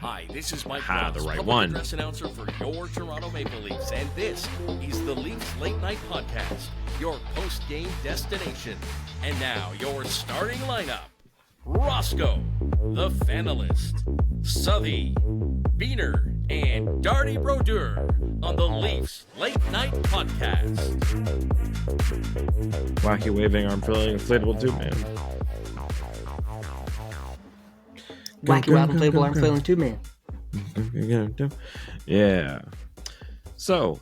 Hi, this is Mike Aha, Ross, the right public one. address announcer for your Toronto Maple Leafs, and this is the Leafs Late Night Podcast, your post-game destination. And now, your starting lineup. Roscoe, the Fanalist, Southey, Biehner, and Darty Brodeur on the Leafs Late Night Podcast. Wacky waving arm filling inflatable tube man. Wacky wild inflatable arm flailing tube man. Yeah. So,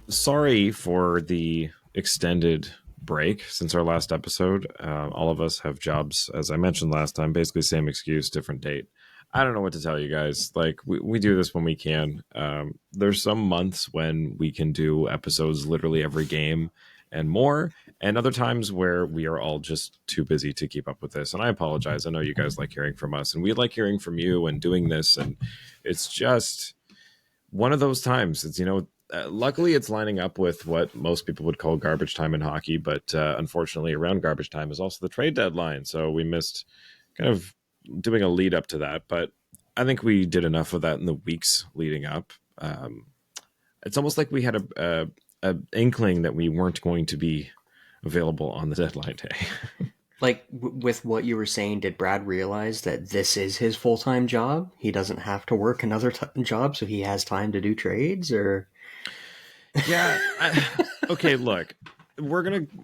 sorry for the extended break since our last episode. All of us have jobs, as I mentioned last time, basically same excuse, different date. I don't know what to tell you guys. Like, we do this when we can. There's some months when we can do episodes literally every game and more, and other times where we are all just too busy to keep up with this. And I apologize. I know you guys like hearing from us, and we like hearing from you and doing this. And it's just one of those times. It's, luckily it's lining up with what most people would call garbage time in hockey. But unfortunately, around garbage time is also the trade deadline. So we missed kind of doing a lead up to that. But I think we did enough of that in the weeks leading up. It's almost like we had a inkling that we weren't going to be available on the deadline day. Like, with what you were saying, did Brad realize that this is his full-time job? He doesn't have to work another job, so he has time to do trades, or? Yeah. Okay, look,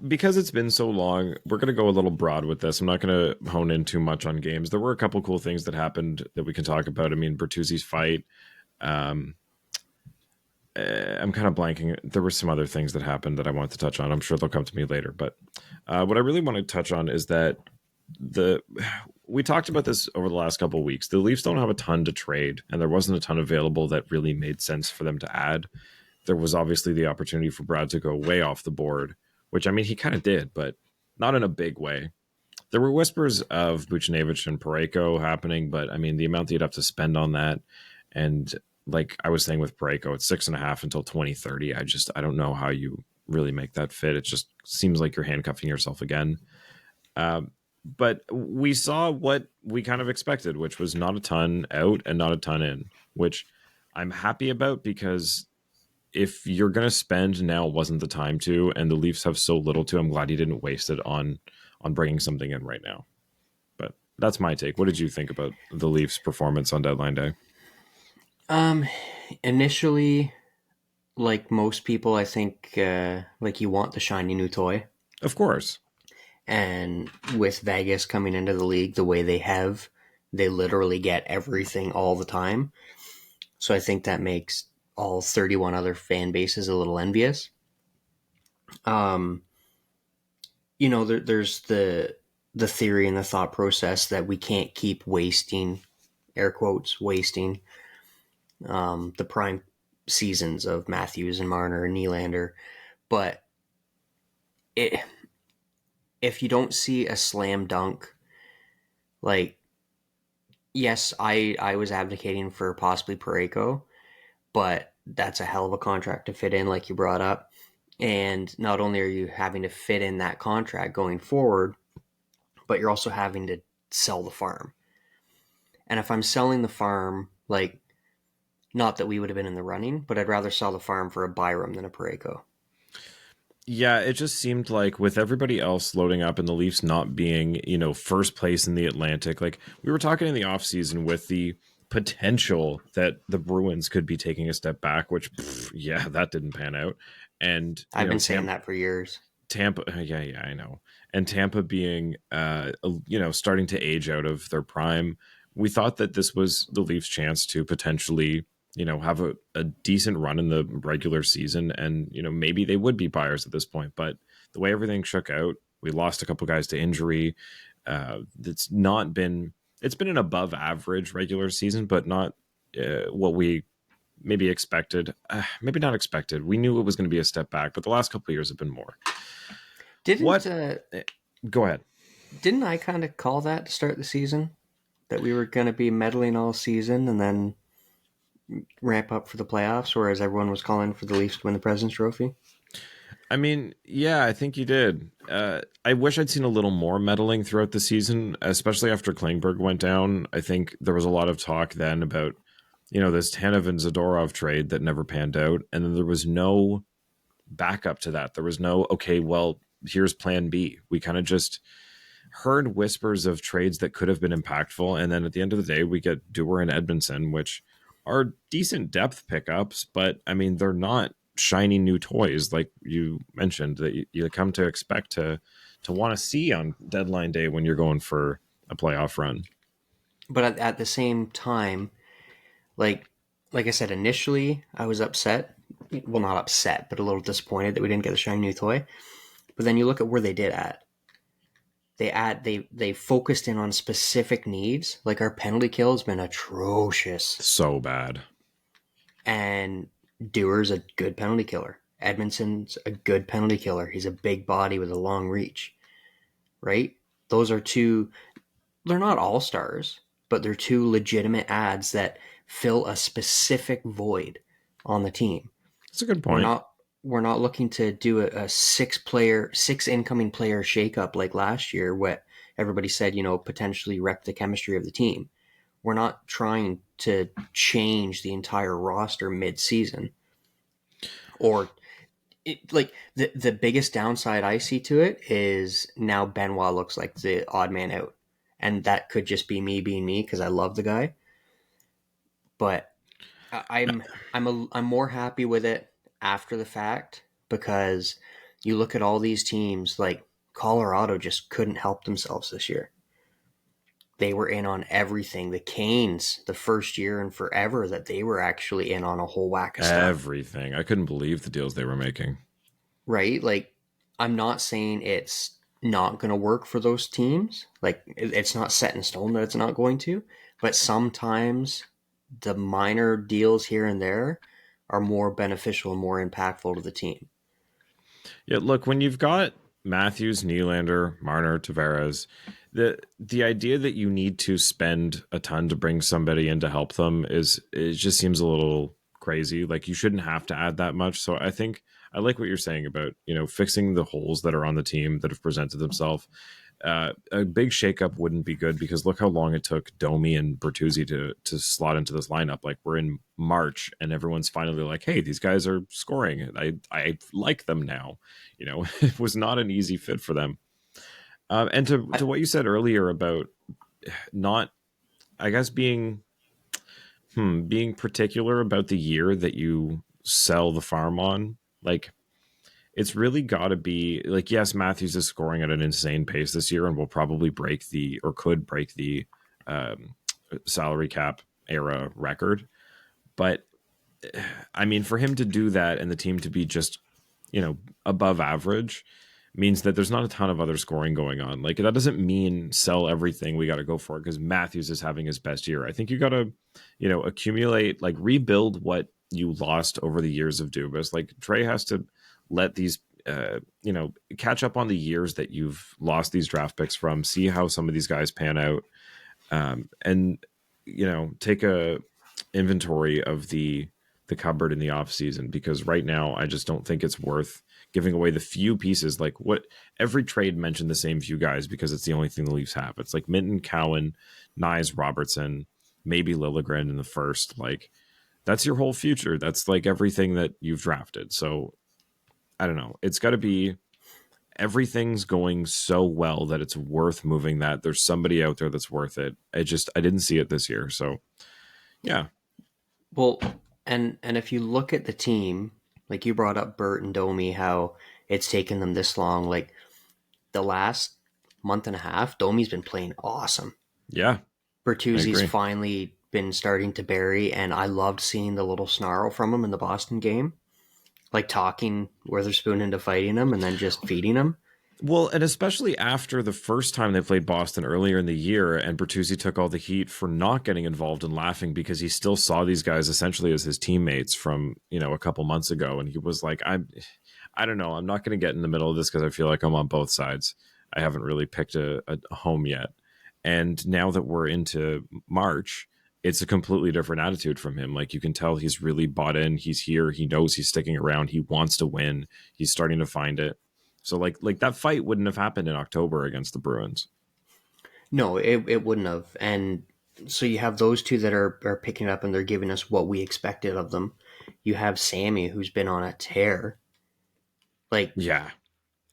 because it's been so long, we're going to go a little broad with this. I'm not going to hone in too much on games. There were a couple cool things that happened that we can talk about. I mean, Bertuzzi's fight, I'm kind of blanking. There were some other things that happened that I wanted to touch on. I'm sure they'll come to me later. But what I really want to touch on is that we talked about this over the last couple of weeks. The Leafs don't have a ton to trade, and there wasn't a ton available that really made sense for them to add. There was obviously the opportunity for Brad to go way off the board, which, I mean, he kind of did, but not in a big way. There were whispers of Buchnevich and Parayko happening, but, I mean, the amount that you'd have to spend on that, and like I was saying with Parayko, it's 6.5 until 2030. I don't know how you really make that fit. It just seems like you're handcuffing yourself again. But we saw what we kind of expected, which was not a ton out and not a ton in, which I'm happy about, because if you're going to spend, now wasn't the time to, and the Leafs have so little to. I'm glad he didn't waste it on bringing something in right now. But that's my take. What did you think about the Leafs' performance on deadline day? Initially, like most people, I think, like, you want the shiny new toy. Of course. And with Vegas coming into the league the way they literally get everything all the time. So I think that makes all 31 other fan bases a little envious. There's the theory and the thought process that we can't keep wasting, air quotes, wasting the prime seasons of Matthews and Marner and Nylander. But if you don't see a slam dunk, like, yes, I was advocating for possibly Parayko, but that's a hell of a contract to fit in, like you brought up. And not only are you having to fit in that contract going forward, but you're also having to sell the farm. And if I'm selling the farm, like, not that we would have been in the running, but I'd rather sell the farm for a Byram than a Parayko. Yeah, it just seemed like with everybody else loading up and the Leafs not being, first place in the Atlantic, like we were talking in the offseason with the potential that the Bruins could be taking a step back, which, that didn't pan out. And I've been saying that for years. Tampa, yeah, I know. And Tampa being, starting to age out of their prime, we thought that this was the Leafs' chance to potentially have a decent run in the regular season, and maybe they would be buyers at this point. But the way everything shook out, we lost a couple guys to injury. It's been an above average regular season, but not what we maybe expected. Maybe not expected. We knew it was going to be a step back, but the last couple of years have been more. Go ahead. Didn't I kind of call that to start the season, that we were going to be meddling all season and then ramp up for the playoffs, whereas everyone was calling for the Leafs to win the President's Trophy? I mean, yeah, I think you did. I wish I'd seen a little more meddling throughout the season, especially after Klingberg went down. I think there was a lot of talk then about, this Tanev and Zadorov trade that never panned out. And then there was no backup to that. There was no, okay, well, here's plan B. We kind of just heard whispers of trades that could have been impactful. And then at the end of the day, we get Dewar and Edmondson, which are decent depth pickups, but I mean, they're not shiny new toys like you mentioned that you come to expect to want to see on deadline day when you're going for a playoff run. But at the same time, like like I said, initially I was upset. Well, not upset, but a little disappointed that we didn't get the shiny new toy. But then you look at where they did at. They focused in on specific needs. Like our penalty kill has been atrocious, So bad. and Dewar's a good penalty killer. Edmondson's a good penalty killer. He's a big body with a long reach, right? Those are two. They're not all stars, but they're two legitimate ads that fill a specific void on the team. That's a good We're point. not we're not looking to do a six incoming player shakeup like last year, what everybody said, potentially wreck the chemistry of the team. We're not trying to change the entire roster mid-season. Or like the biggest downside I see to it is now Benoit looks like the odd man out. And that could just be me being me because I love the guy. But I'm more happy with it after the fact, because you look at all these teams, like Colorado just couldn't help themselves this year. They were in on everything. The Canes, the first year in forever that they were actually in on a whole whack of stuff. Everything. I couldn't believe the deals they were making. Right? Like, I'm not saying it's not going to work for those teams. Like, it's not set in stone that it's not going to. But sometimes the minor deals here and there are more beneficial and more impactful to the team. Yeah, look, when you've got Matthews, Nylander, Marner, Tavares, the idea that you need to spend a ton to bring somebody in to help them it just seems a little crazy. Like you shouldn't have to add that much. So I think I like what you're saying about, fixing the holes that are on the team that have presented themselves. A big shakeup wouldn't be good because look how long it took Domi and Bertuzzi to slot into this lineup. Like we're in March and everyone's finally like, hey, these guys are scoring. I like them now. It was not an easy fit for them. And to what you said earlier about not, I guess, being particular about the year that you sell the farm on, like it's really got to be like, yes, Matthews is scoring at an insane pace this year and will probably could break the salary cap era record. But I mean, for him to do that and the team to be just, above average means that there's not a ton of other scoring going on. Like that doesn't mean sell everything. We got to go for it because Matthews is having his best year. I think you got to, accumulate, like rebuild what you lost over the years of Dubas. Like Trey has to let these, catch up on the years that you've lost these draft picks from, see how some of these guys pan out, and, take a inventory of the cupboard in the off season, because right now I just don't think it's worth giving away the few pieces. Like what every trade mentioned the same few guys because it's the only thing the Leafs have. It's like Minton, Cowan, Nyes, Robertson, maybe Liljegren in the first. Like that's your whole future. That's like everything that you've drafted. So I don't know. It's got to be everything's going so well that it's worth moving that. There's somebody out there that's worth it. I didn't see it this year. So yeah. Well, and if you look at the team, like you brought up Bert and Domi, how it's taken them this long. Like the last month and a half, Domi's been playing awesome. Yeah. Bertuzzi's finally been starting to bury, and I loved seeing the little snarl from him in the Boston game. Like talking Witherspoon into fighting him and then just feeding him. Well, and especially after the first time they played Boston earlier in the year, and Bertuzzi took all the heat for not getting involved and laughing because he still saw these guys essentially as his teammates from, a couple months ago. And he was like, I don't know. I'm not going to get in the middle of this because I feel like I'm on both sides. I haven't really picked a home yet. And now that we're into March, it's a completely different attitude from him. Like, you can tell he's really bought in. He's here. He knows he's sticking around. He wants to win. He's starting to find it. So like that fight wouldn't have happened in October against the Bruins. No, it wouldn't have. And so you have those two that are picking it up and they're giving us what we expected of them. You have Sammy, who's been on a tear. Like, Yeah.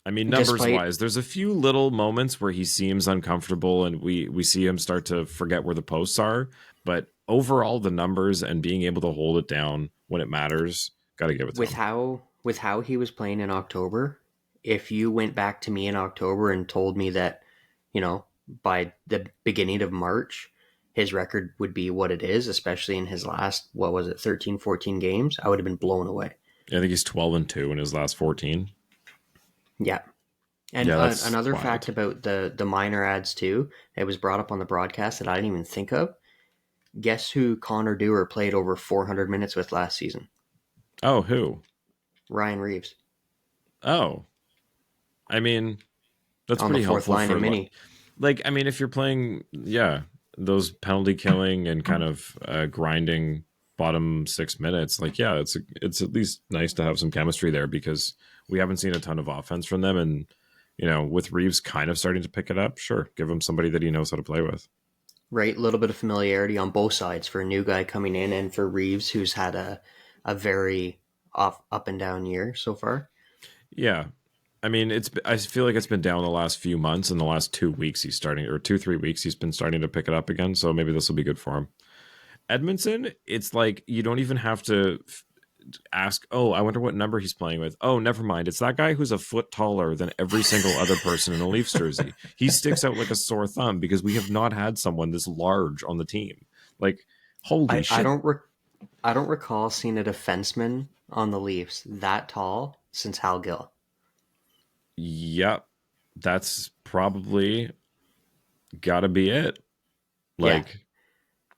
I mean, numbers wise, there's a few little moments where he seems uncomfortable and we see him start to forget where the posts are. But overall, the numbers and being able to hold it down when it matters, got to give it to him. With how he was playing in October, if you went back to me in October and told me that, by the beginning of March, his record would be what it is, especially in his last, 13, 14 games, I would have been blown away. I think he's 12-2 in his last 14. Yeah. And another fact about the minor ads too, it was brought up on the broadcast that I didn't even think of. Guess who Connor Dewar played over 400 minutes with last season? Oh, who? Ryan Reeves. Oh. I mean, that's on pretty the fourth helpful line for in mini. I mean, if you're playing, those penalty killing and kind of grinding bottom 6 minutes, it's at least nice to have some chemistry there, because we haven't seen a ton of offense from them. And, with Reeves kind of starting to pick it up, sure, give him somebody that he knows how to play with. Right, a little bit of familiarity on both sides for a new guy coming in and for Reeves, who's had a very up and down year so far. Yeah. I mean, I feel like it's been down the last few months. In the last 2 weeks, 2-3 weeks, he's been starting to pick it up again. So maybe this will be good for him. Edmondson, it's like you don't even have to ask, oh, I wonder what number he's playing with. Oh, never mind. It's that guy who's a foot taller than every single other person in a Leafs jersey. He sticks out like a sore thumb because we have not had someone this large on the team. Like, holy shit. I don't recall seeing a defenseman on the Leafs that tall since Hal Gill. Yep. That's probably gotta be it.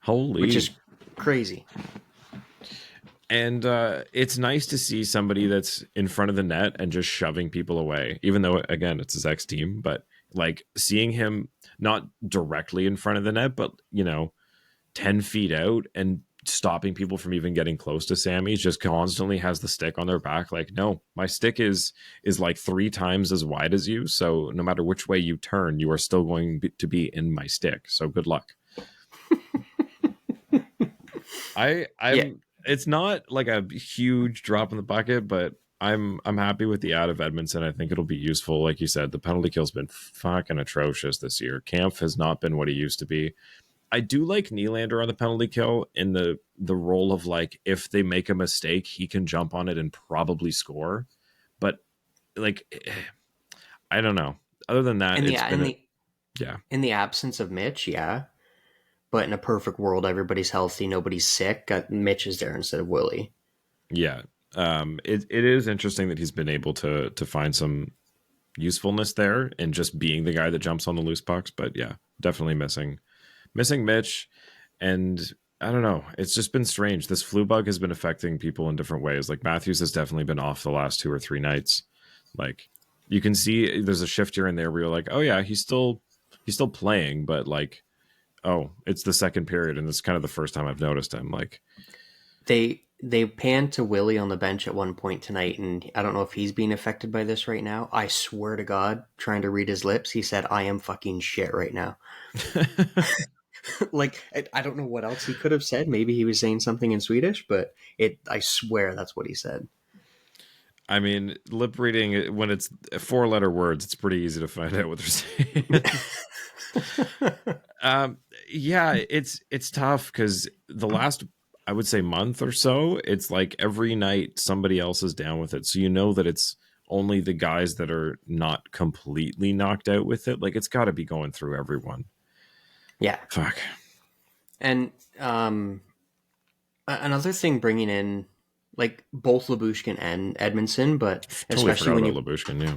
Holy. Which is crazy. And it's nice to see somebody that's in front of the net and just shoving people away, even though, again, it's his ex-team. But seeing him not directly in front of the net, but 10 feet out and stopping people from even getting close to Sammy, just constantly has the stick on their back. Like, no, my stick is like 3 times as wide as you, so no matter which way you turn, you are still going to be in my stick, so good luck. It's not like a huge drop in the bucket, but I'm happy with the out of Edmondson. I think it'll be useful. Like you said, the penalty kill's been fucking atrocious this year. Kampf has not been what he used to be. I do like Nylander on the penalty kill in the role of, if they make a mistake, he can jump on it and probably score. But I don't know. Other than that, in the absence of Mitch, yeah. But in a perfect world, everybody's healthy, nobody's sick. Mitch is there instead of Willie. Yeah. It is interesting that he's been able to find some usefulness there and just being the guy that jumps on the loose pucks. But yeah, definitely missing Mitch. And I don't know. It's just been strange. This flu bug has been affecting people in different ways. Matthews has definitely been off the last 2 or 3 nights. You can see there's a shift here and there where you're like, oh yeah, he's still playing, but oh, it's the second period, and it's kind of the first time I've noticed him. They panned to Willie on the bench at one point tonight, and I don't know if he's being affected by this right now. I swear to God, trying to read his lips, he said, "I am fucking shit right now." I don't know what else he could have said. Maybe he was saying something in Swedish, but I swear that's what he said. I mean, lip reading, when it's 4-letter words, it's pretty easy to find out what they're saying. Yeah, it's tough because the last, I would say, month or so, it's like every night somebody else is down with it. So that it's only the guys that are not completely knocked out with it. It's got to be going through everyone. Yeah. Fuck. And another thing, bringing in both Lyubushkin and Edmondson, but Totally forgot about Lyubushkin, yeah.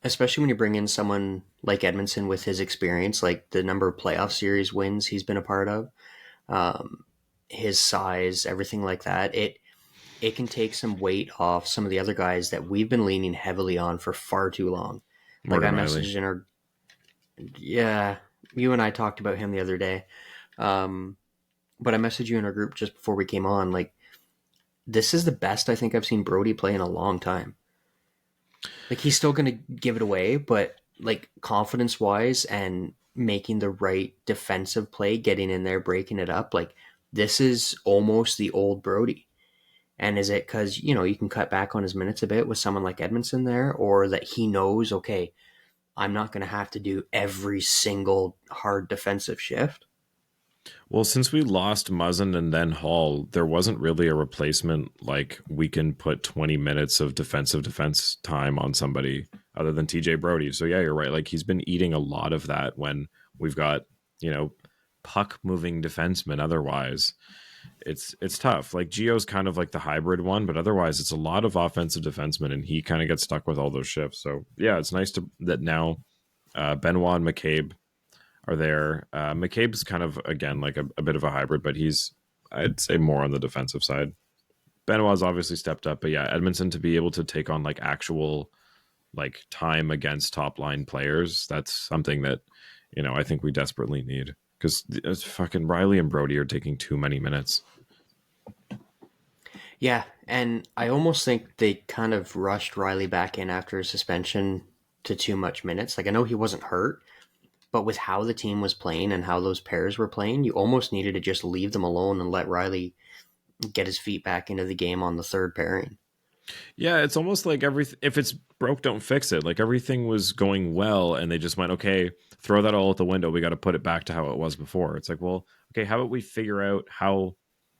Especially when you bring in someone like Edmondson with his experience, the number of playoff series wins he's been a part of, his size, everything like that. It can take some weight off some of the other guys that we've been leaning heavily on for far too long. I messaged in our, yeah, you and I talked about him the other day. but I messaged you in our group just before we came on. Like, this is the best I think I've seen Brody play in a long time. Like, he's still going to give it away, but like confidence wise and making the right defensive play, getting in there, breaking it up, like this is almost the old Brody. And is it because, you can cut back on his minutes a bit with someone like Edmondson there, or that he knows, okay, I'm not going to have to do every single hard defensive shift? Well, since we lost Muzzin and then Hall, there wasn't really a replacement like we can put 20 minutes of defense time on somebody other than TJ Brody. So yeah, you're right. Like he's been eating a lot of that when we've got, puck moving defensemen otherwise. It's tough. Like Gio's kind of like the hybrid one, but otherwise it's a lot of offensive defensemen and he kind of gets stuck with all those shifts. So yeah, it's nice that now Benoit and McCabe are there. McCabe's kind of, again, like a bit of a hybrid, but I'd say more on the defensive side. Benoit's obviously stepped up, but yeah, Edmondson to be able to take on like actual like time against top line players, that's something that, I think we desperately need because fucking Riley and Brody are taking too many minutes. Yeah, and I almost think they kind of rushed Riley back in after his suspension to too much minutes. Like, I know he wasn't hurt, but with how the team was playing and how those pairs were playing, you almost needed to just leave them alone and let Riley get his feet back into the game on the third pairing. Yeah, it's almost like if it's broke, don't fix it. Like everything was going well, and they just went, okay, throw that all out the window. We got to put it back to how it was before. It's like, well, okay, how about we figure out how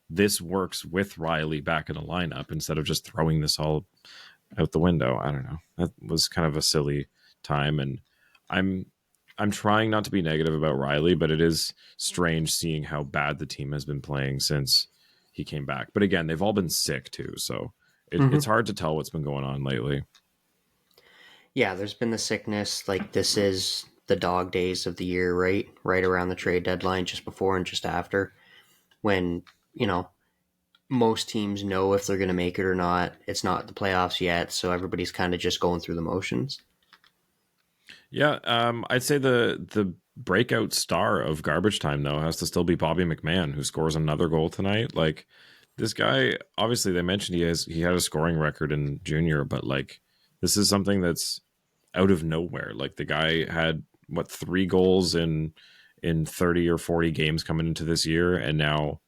this works with Riley back in the lineup instead of just throwing this all out the window? I don't know. That was kind of a silly time, and I'm trying not to be negative about Riley, but it is strange seeing how bad the team has been playing since he came back. But again, they've all been sick too, so it's hard to tell what's been going on lately. Yeah, there's been the sickness. Like, this is the dog days of the year, right? Right around the trade deadline, just before and just after, when, most teams know if they're going to make it or not. It's not the playoffs yet, so everybody's kind of just going through the motions. Yeah, I'd say the breakout star of garbage time though has to still be Bobby McMahon, who scores another goal tonight. Like this guy, obviously they mentioned he had a scoring record in junior, but like this is something that's out of nowhere. Like the guy had 3 goals in 30 or 40 games coming into this year, and now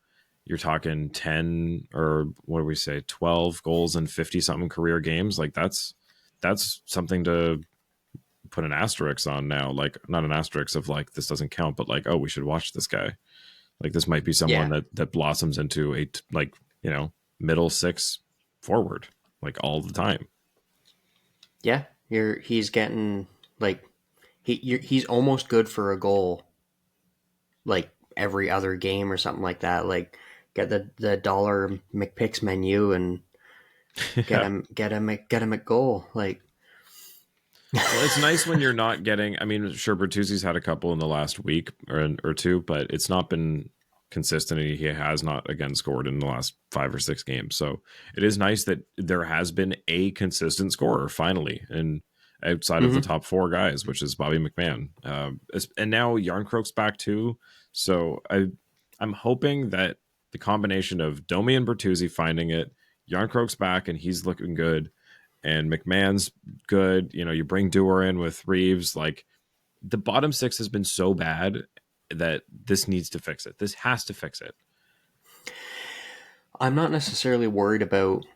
you're talking 10 or what do we say 12 goals in 50 something career games. Like that's something to put an asterisk on now. Like not an asterisk of like this doesn't count, but like, oh, we should watch this guy. Like this might be someone Yeah. that blossoms into a middle 6 forward like all the time. Yeah, he's getting like he's almost good for a goal like every other game or something like that. Like, get the dollar McPicks menu and get Yeah. him at goal. Like, Well, it's nice when you're not getting. I mean, sure, Bertuzzi's had a couple in the last week or two, but it's not been consistent. And he has not again scored in the last 5 or 6 games. So it is nice that there has been a consistent scorer finally, and outside of the top 4 guys, which is Bobby McMahon, and now Yarncroke's back too. So I'm hoping that the combination of Domi and Bertuzzi finding it, Yarncroke's back and he's looking good, and McMahon's good. You bring Dewar in with Reeves. Like the bottom 6 has been so bad that this needs to fix it. This has to fix it. I'm not necessarily worried about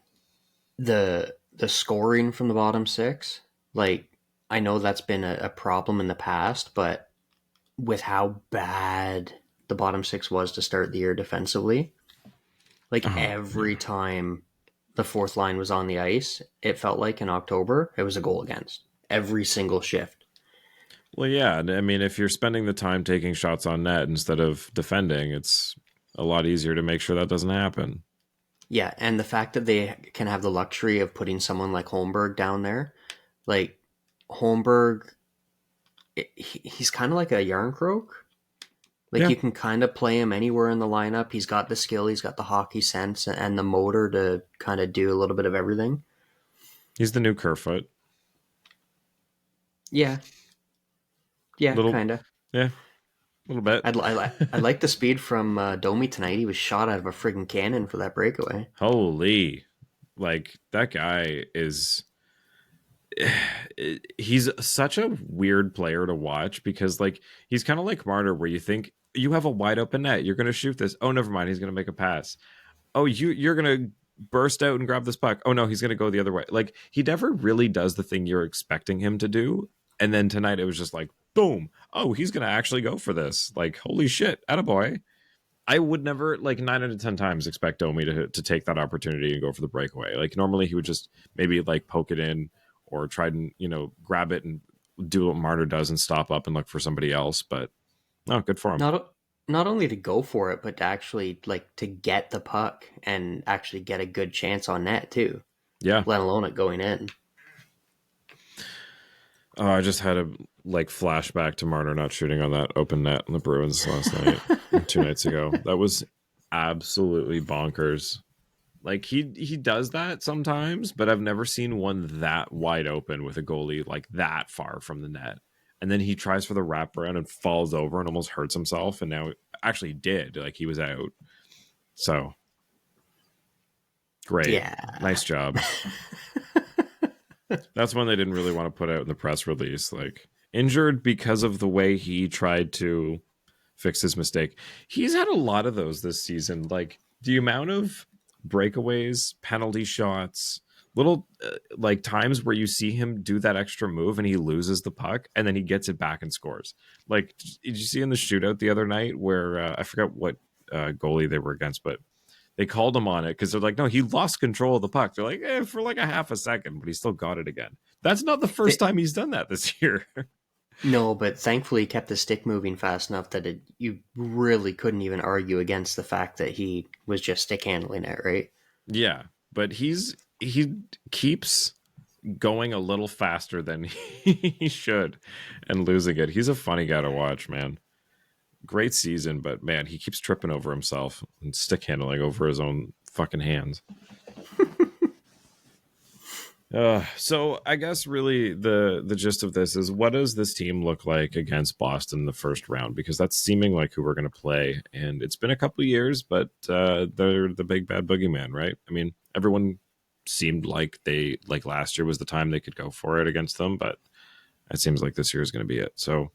the scoring from the bottom 6. Like, I know that's been a problem in the past, but with how bad the bottom 6 was to start the year defensively, like every time the fourth line was on the ice, it felt like in October, it was a goal against every single shift. Well, yeah. I mean, if you're spending the time taking shots on net instead of defending, it's a lot easier to make sure that doesn't happen. Yeah, and the fact that they can have the luxury of putting someone like Holmberg down there, like Holmberg, he's kind of like a Yarncroke. Like, Yeah. you can kind of play him anywhere in the lineup. He's got the skill, he's got the hockey sense, and the motor to kind of do a little bit of everything. He's the new Kerfoot. Yeah. Yeah, Little, kind of. yeah. little bit. I like the speed from Domi tonight. He was shot out of a friggin' cannon for that breakaway. Holy, like that guy is. He's such a weird player to watch because like he's kind of like Marner, where you think you have a wide open net, you're going to shoot this. Oh, never mind, he's going to make a pass. Oh, you're going to burst out and grab this puck. Oh no, he's going to go the other way. Like he never really does the thing you're expecting him to do. And then tonight it was just like boom. Oh, he's going to actually go for this. Like holy shit, attaboy. I would never, like 9 out of 10 times, expect Domi to take that opportunity and go for the breakaway. Like normally he would just maybe like poke it in or try and grab it and do what Marner does and stop up and look for somebody else. But no, good for him. Not only to go for it, but to actually like to get the puck and actually get a good chance on net too. Yeah. Let alone it going in. Oh, I just had a like flashback to Marner not shooting on that open net in the Bruins last night, 2 nights ago. That was absolutely bonkers. Like he does that sometimes, but I've never seen one that wide open with a goalie like that far from the net. And then he tries for the wraparound and falls over and almost hurts himself. And now actually did, like he was out. So great. Yeah. Nice job. That's one they didn't really want to put out in the press release. Like injured because of the way he tried to fix his mistake. He's had a lot of those this season. Like the amount of breakaways, penalty shots, little like times where you see him do that extra move and he loses the puck and then he gets it back and scores. Like, did you see in the shootout the other night where I forgot what goalie they were against, but they called him on it because they're like, no, he lost control of the puck. They're like, for like a half a second, but he still got it again. That's not the first time he's done that this year. No, but thankfully he kept the stick moving fast enough that you really couldn't even argue against the fact that he was just stick handling it, right? Yeah, but he keeps going a little faster than he should and losing it. He's a funny guy to watch, man. Great season, but man, he keeps tripping over himself and stick handling over his own fucking hands. So I guess really the gist of this is, what does this team look like against Boston in the first round? Because that's seeming like who we're going to play. And it's been a couple of years, but they're the big bad boogeyman, right? I mean, everyone seemed like last year was the time they could go for it against them, but it seems like this year is going to be it. So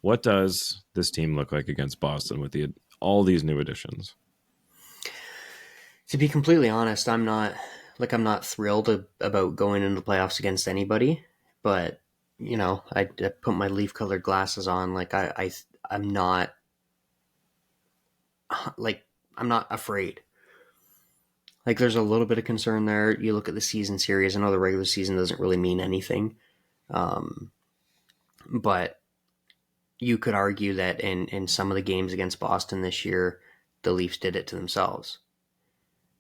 what does this team look like against Boston with all these new additions? To be completely honest, I'm not thrilled about going into the playoffs against anybody, but I put my leaf-colored glasses on. Like I'm not afraid. Like there's a little bit of concern there. You look at the season series. I know the regular season doesn't really mean anything, but you could argue that in some of the games against Boston this year, the Leafs did it to themselves.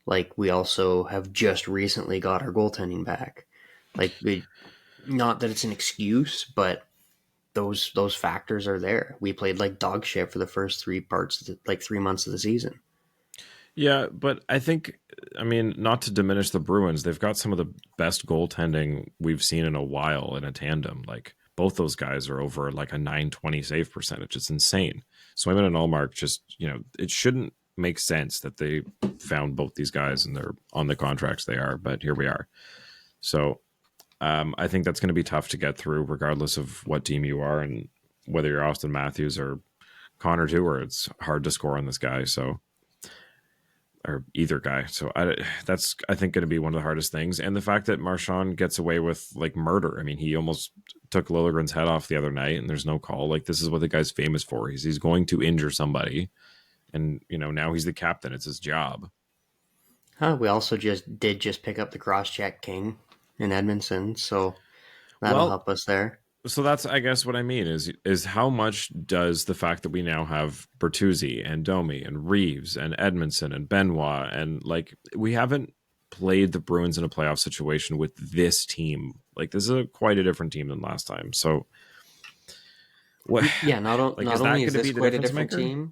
Like we also have just recently got our goaltending back. Like not that it's an excuse, but those factors are there. We played like dog shit for the first 3 months of the season. Yeah, but I think, I mean, not to diminish the Bruins, they've got some of the best goaltending we've seen in a while in a tandem. Like both those guys are over like a 920 save percentage. It's insane. Swayman and Allmark just, it shouldn't make sense that they found both these guys and they're on the contracts they are, but here we are. So I think that's going to be tough to get through regardless of what team you are and whether you're Austin Matthews or Connor Dewar. It's hard to score on this guy. So, or either guy. So that's, I think, going to be one of the hardest things. And the fact that Marchand gets away with like murder. I mean, he almost took Liljegren's head off the other night and there's no call. Like this is what the guy's famous for. He's going to injure somebody. And, now he's the captain. It's his job. We also just pick up the cross-check king in Edmondson. So that'll help us there. So that's, I guess, what I mean is how much does the fact that we now have Bertuzzi and Domi and Reeves and Edmondson and Benoit and like we haven't played the Bruins in a playoff situation with this team. Like this is quite a different team than last time. So what? Yeah, not only is this quite a different team.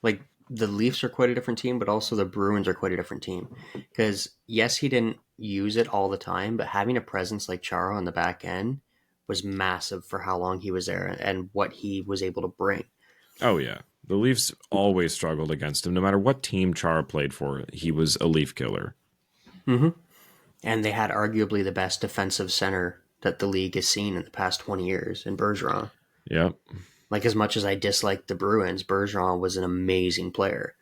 Like the Leafs are quite a different team, but also the Bruins are quite a different team. Because yes, he didn't use it all the time, but having a presence like Chara on the back end was massive for how long he was there and what he was able to bring. Oh yeah, the Leafs always struggled against him. No matter what team Chara played for, he was a Leaf killer. Mm-hmm. And they had arguably the best defensive center that the league has seen in the past 20 years in Bergeron. Yep. Like, as much as I disliked the Bruins, Bergeron was an amazing player.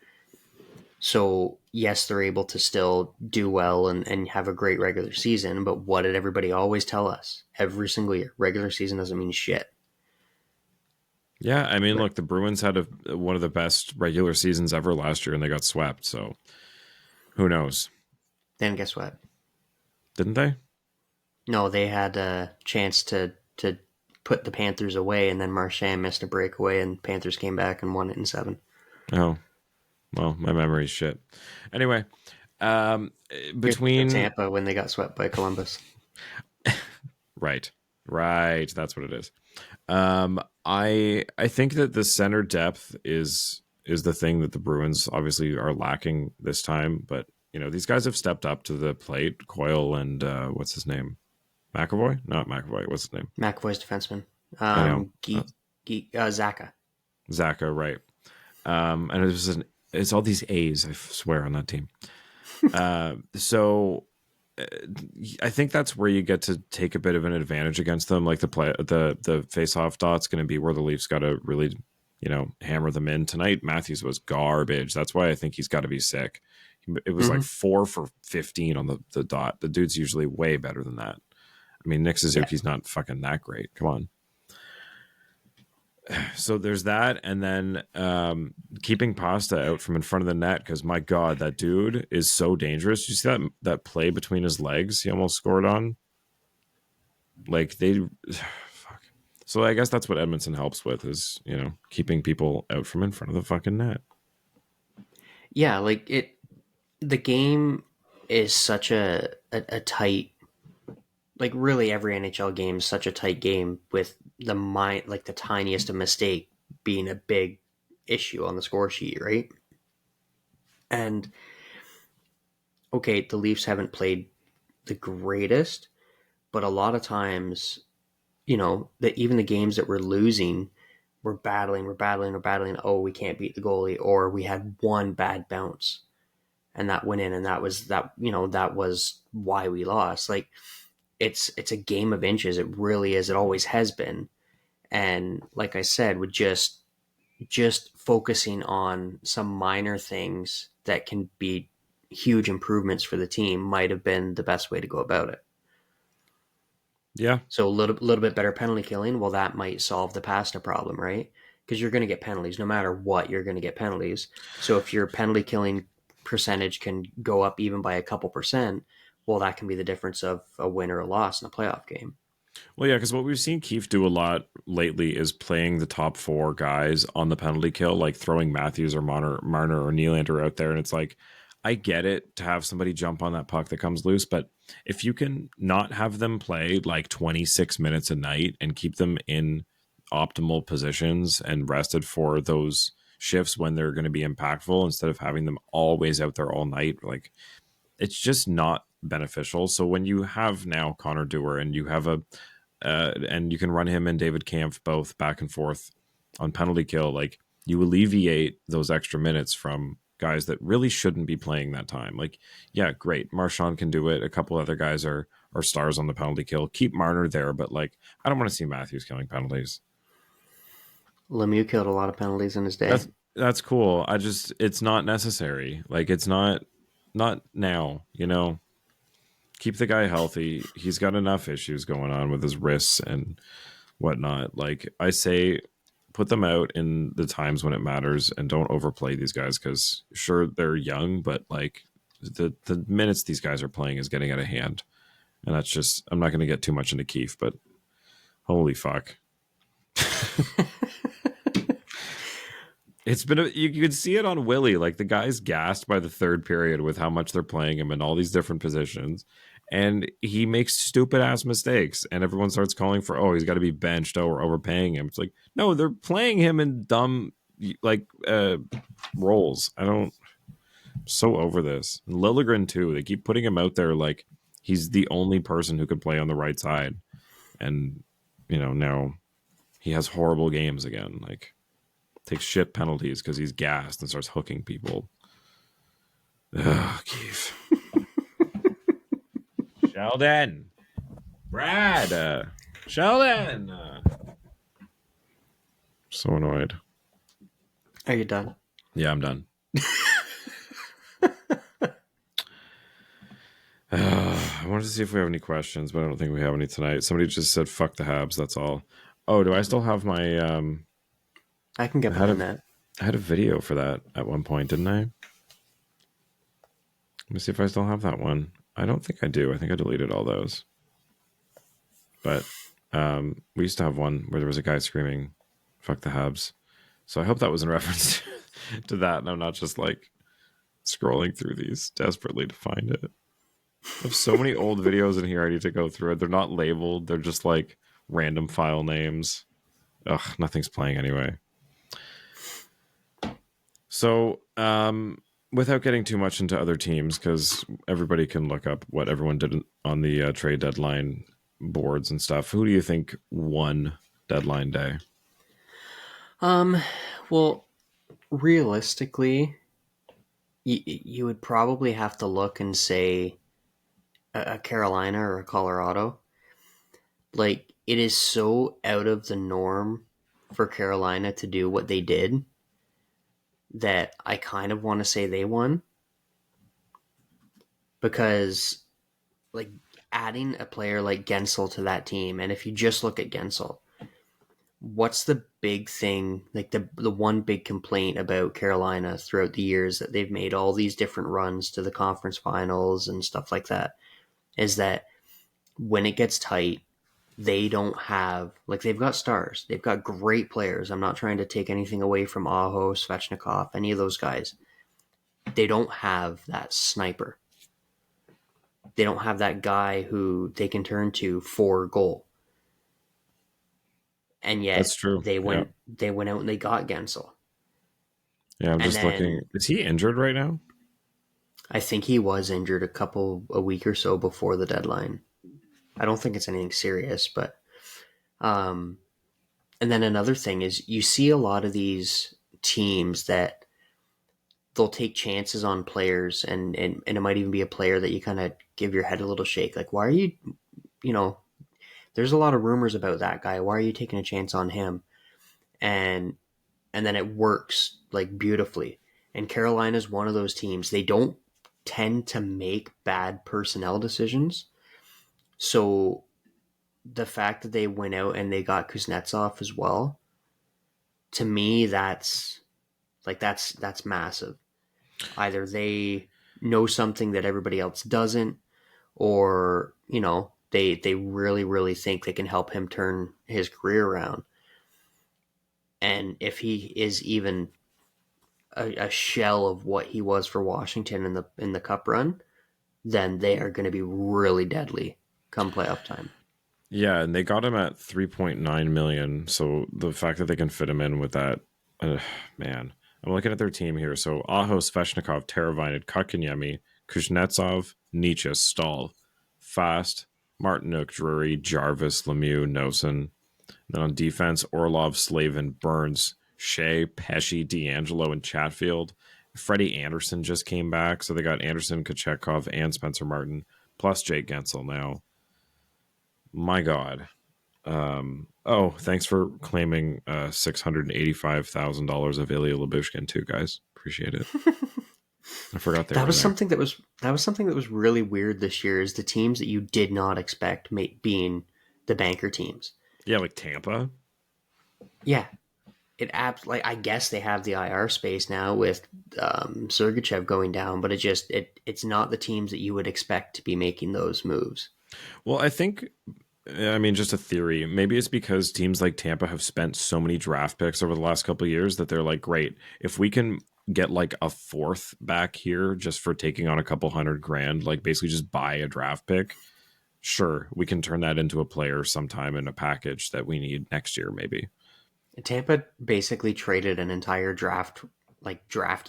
So, yes, they're able to still do well and have a great regular season, but what did everybody always tell us every single year? Regular season doesn't mean shit. Yeah, I mean, Right. look, the Bruins had one of the best regular seasons ever last year, and they got swept. So who knows? Then guess what? Didn't they? No, they had a chance to put the Panthers away, and then Marchand missed a breakaway, and Panthers came back and won it in 7. Oh, well, my memory's shit. Anyway, You're thinking of between Tampa when they got swept by Columbus. right, that's what it is. I think that the center depth is the thing that the Bruins obviously are lacking this time. But you know, these guys have stepped up to the plate. Coyle and what's his name? McAvoy? Not McAvoy. What's his name? McAvoy's defenseman. I know. Zaka. Zaka, right. And it's all these A's, I swear, on that team. So I think that's where you get to take a bit of an advantage against them. Like the face-off dot's going to be where the Leafs got to really, hammer them in tonight. Matthews was garbage. That's why I think he's got to be sick. It was like 4 for 15 on the dot. The dude's usually way better than that. I mean, Nick Suzuki's not fucking that great. Come on. So there's that, and then keeping Pasta out from in front of the net because my God, that dude is so dangerous. You see that play between his legs? He almost scored on. Like fuck. So I guess that's what Edmondson helps with is keeping people out from in front of the fucking net. Yeah, like the game is such a tight. Like really, every NHL game is such a tight game with the tiniest of mistake being a big issue on the score sheet, right? And okay, the Leafs haven't played the greatest, but a lot of times, that even the games that we're losing, we're battling. Oh, we can't beat the goalie, or we had one bad bounce, and that went in, and that was why we lost. Like it's a game of inches. It really is. It always has been. And like I said, with just focusing on some minor things that can be huge improvements for the team might have been the best way to go about it. Yeah. So a little bit better penalty killing. Well, that might solve the pasta problem, right? Because you're going to get penalties no matter what. You're going to get penalties. So if your penalty killing percentage can go up even by a couple percent, well, that can be the difference of a win or a loss in a playoff game. Well, yeah, because what we've seen Keefe do a lot lately is playing the top 4 guys on the penalty kill, like throwing Matthews or Marner or Nylander out there. And it's like, I get it to have somebody jump on that puck that comes loose, but if you can not have them play like 26 minutes a night and keep them in optimal positions and rested for those shifts when they're going to be impactful instead of having them always out there all night, like it's just not beneficial. So when you have now Connor Dewar and you have and you can run him and David Kampf both back and forth on penalty kill, like you alleviate those extra minutes from guys that really shouldn't be playing that time. Like, yeah, great. Marchand can do it. A couple other guys are stars on the penalty kill. Keep Marner there, but like, I don't want to see Matthews killing penalties. Lemieux killed a lot of penalties in his day. That's cool. It's not necessary. Like, it's not now, keep the guy healthy. He's got enough issues going on with his wrists and whatnot. Like I say, put them out in the times when it matters and don't overplay these guys because sure, they're young, but like the minutes these guys are playing is getting out of hand. And that's just, I'm not going to get too much into Keefe, but holy fuck. It's been you could see it on Willie. Like the guy's gassed by the third period with how much they're playing him in all these different positions. And he makes stupid ass mistakes. And everyone starts calling for, oh, he's got to be benched. Oh, we're overpaying him. It's like, no, they're playing him in dumb roles. I'm so over this. And Liljegren too. They keep putting him out there like he's the only person who could play on the right side. And, now he has horrible games again. Like, takes shit penalties because he's gassed and starts hooking people. Ugh, Keith. Sheldon. Brad. Sheldon. So annoyed. Are you done? Yeah, I'm done. I wanted to see if we have any questions, but I don't think we have any tonight. Somebody just said, fuck the Habs, that's all. Oh, do I still have my... I can get behind that. I had a video for that at one point, didn't I? Let me see if I still have that one. I don't think I do. I think I deleted all those. But we used to have one where there was a guy screaming, fuck the Habs. So I hope that was in reference to that, and I'm not just like scrolling through these desperately to find it. I have so many old videos in here I need to go through it. They're not labeled. They're just like random file names. Ugh, nothing's playing anyway. So, without getting too much into other teams, because everybody can look up what everyone did on the trade deadline boards and stuff. Who do you think won deadline day? Well, realistically, you would probably have to look and say a Carolina or a Colorado. Like, it is so out of the norm for Carolina to do what they did that I kind of want to say they won. Because, like, adding a player like Gensel to that team, and if you just look at Gensel, what's the big thing, like the one big complaint about Carolina throughout the years that they've made all these different runs to the conference finals and stuff like that, is that when it gets tight, they don't have, like, they've got stars. They've got great players. I'm not trying to take anything away from Aho, Svechnikov, any of those guys. They don't have that sniper. They don't have that guy who they can turn to for goal. And yet That's true. They went out and they got Gensel. Yeah, I'm just looking. Is he injured right now? I think he was injured a week or so before the deadline. I don't think it's anything serious, but and then another thing is you see a lot of these teams that they'll take chances on players, and it might even be a player that you kind of give your head a little shake. Like, why are you, there's a lot of rumors about that guy. Why are you taking a chance on him? And then it works like beautifully. And Carolina's one of those teams. They don't tend to make bad personnel decisions. So the fact that they went out and they got Kuznetsov as well, to me, that's massive. Either they know something that everybody else doesn't, or, they really, really think they can help him turn his career around. And if he is even a shell of what he was for Washington in the Cup run, then they are going to be really deadly come playoff time. Yeah, and they got him at $3.9 million. So the fact that they can fit him in with that, man. I'm looking at their team here. So Aho, Svechnikov, Teravainen, Kotkaniemi, Kuznetsov, Nietzsche, Stahl, Fast, Martinook, Drury, Jarvis, Lemieux, Nosen. Then on defense, Orlov, Slavin, Burns, Shea, Pesci, D'Angelo, and Chatfield. Freddie Anderson just came back, so they got Anderson, Kochetkov, and Spencer Martin, plus Jake Gensel now. My God. Thanks for claiming $685,000 of Ilya Lyubushkin too, guys. Appreciate it. I forgot that was something that was really weird this year. Is the teams that you did not expect being the banker teams. Yeah, like Tampa. Yeah, I guess they have the IR space now with Sergachev going down, but it's not the teams that you would expect to be making those moves. Well, I think, just a theory. Maybe it's because teams like Tampa have spent so many draft picks over the last couple of years that they're like, great, if we can get like a fourth back here just for taking on a couple $100,000, like basically just buy a draft pick. Sure, we can turn that into a player sometime in a package that we need next year, maybe. Tampa basically traded an entire draft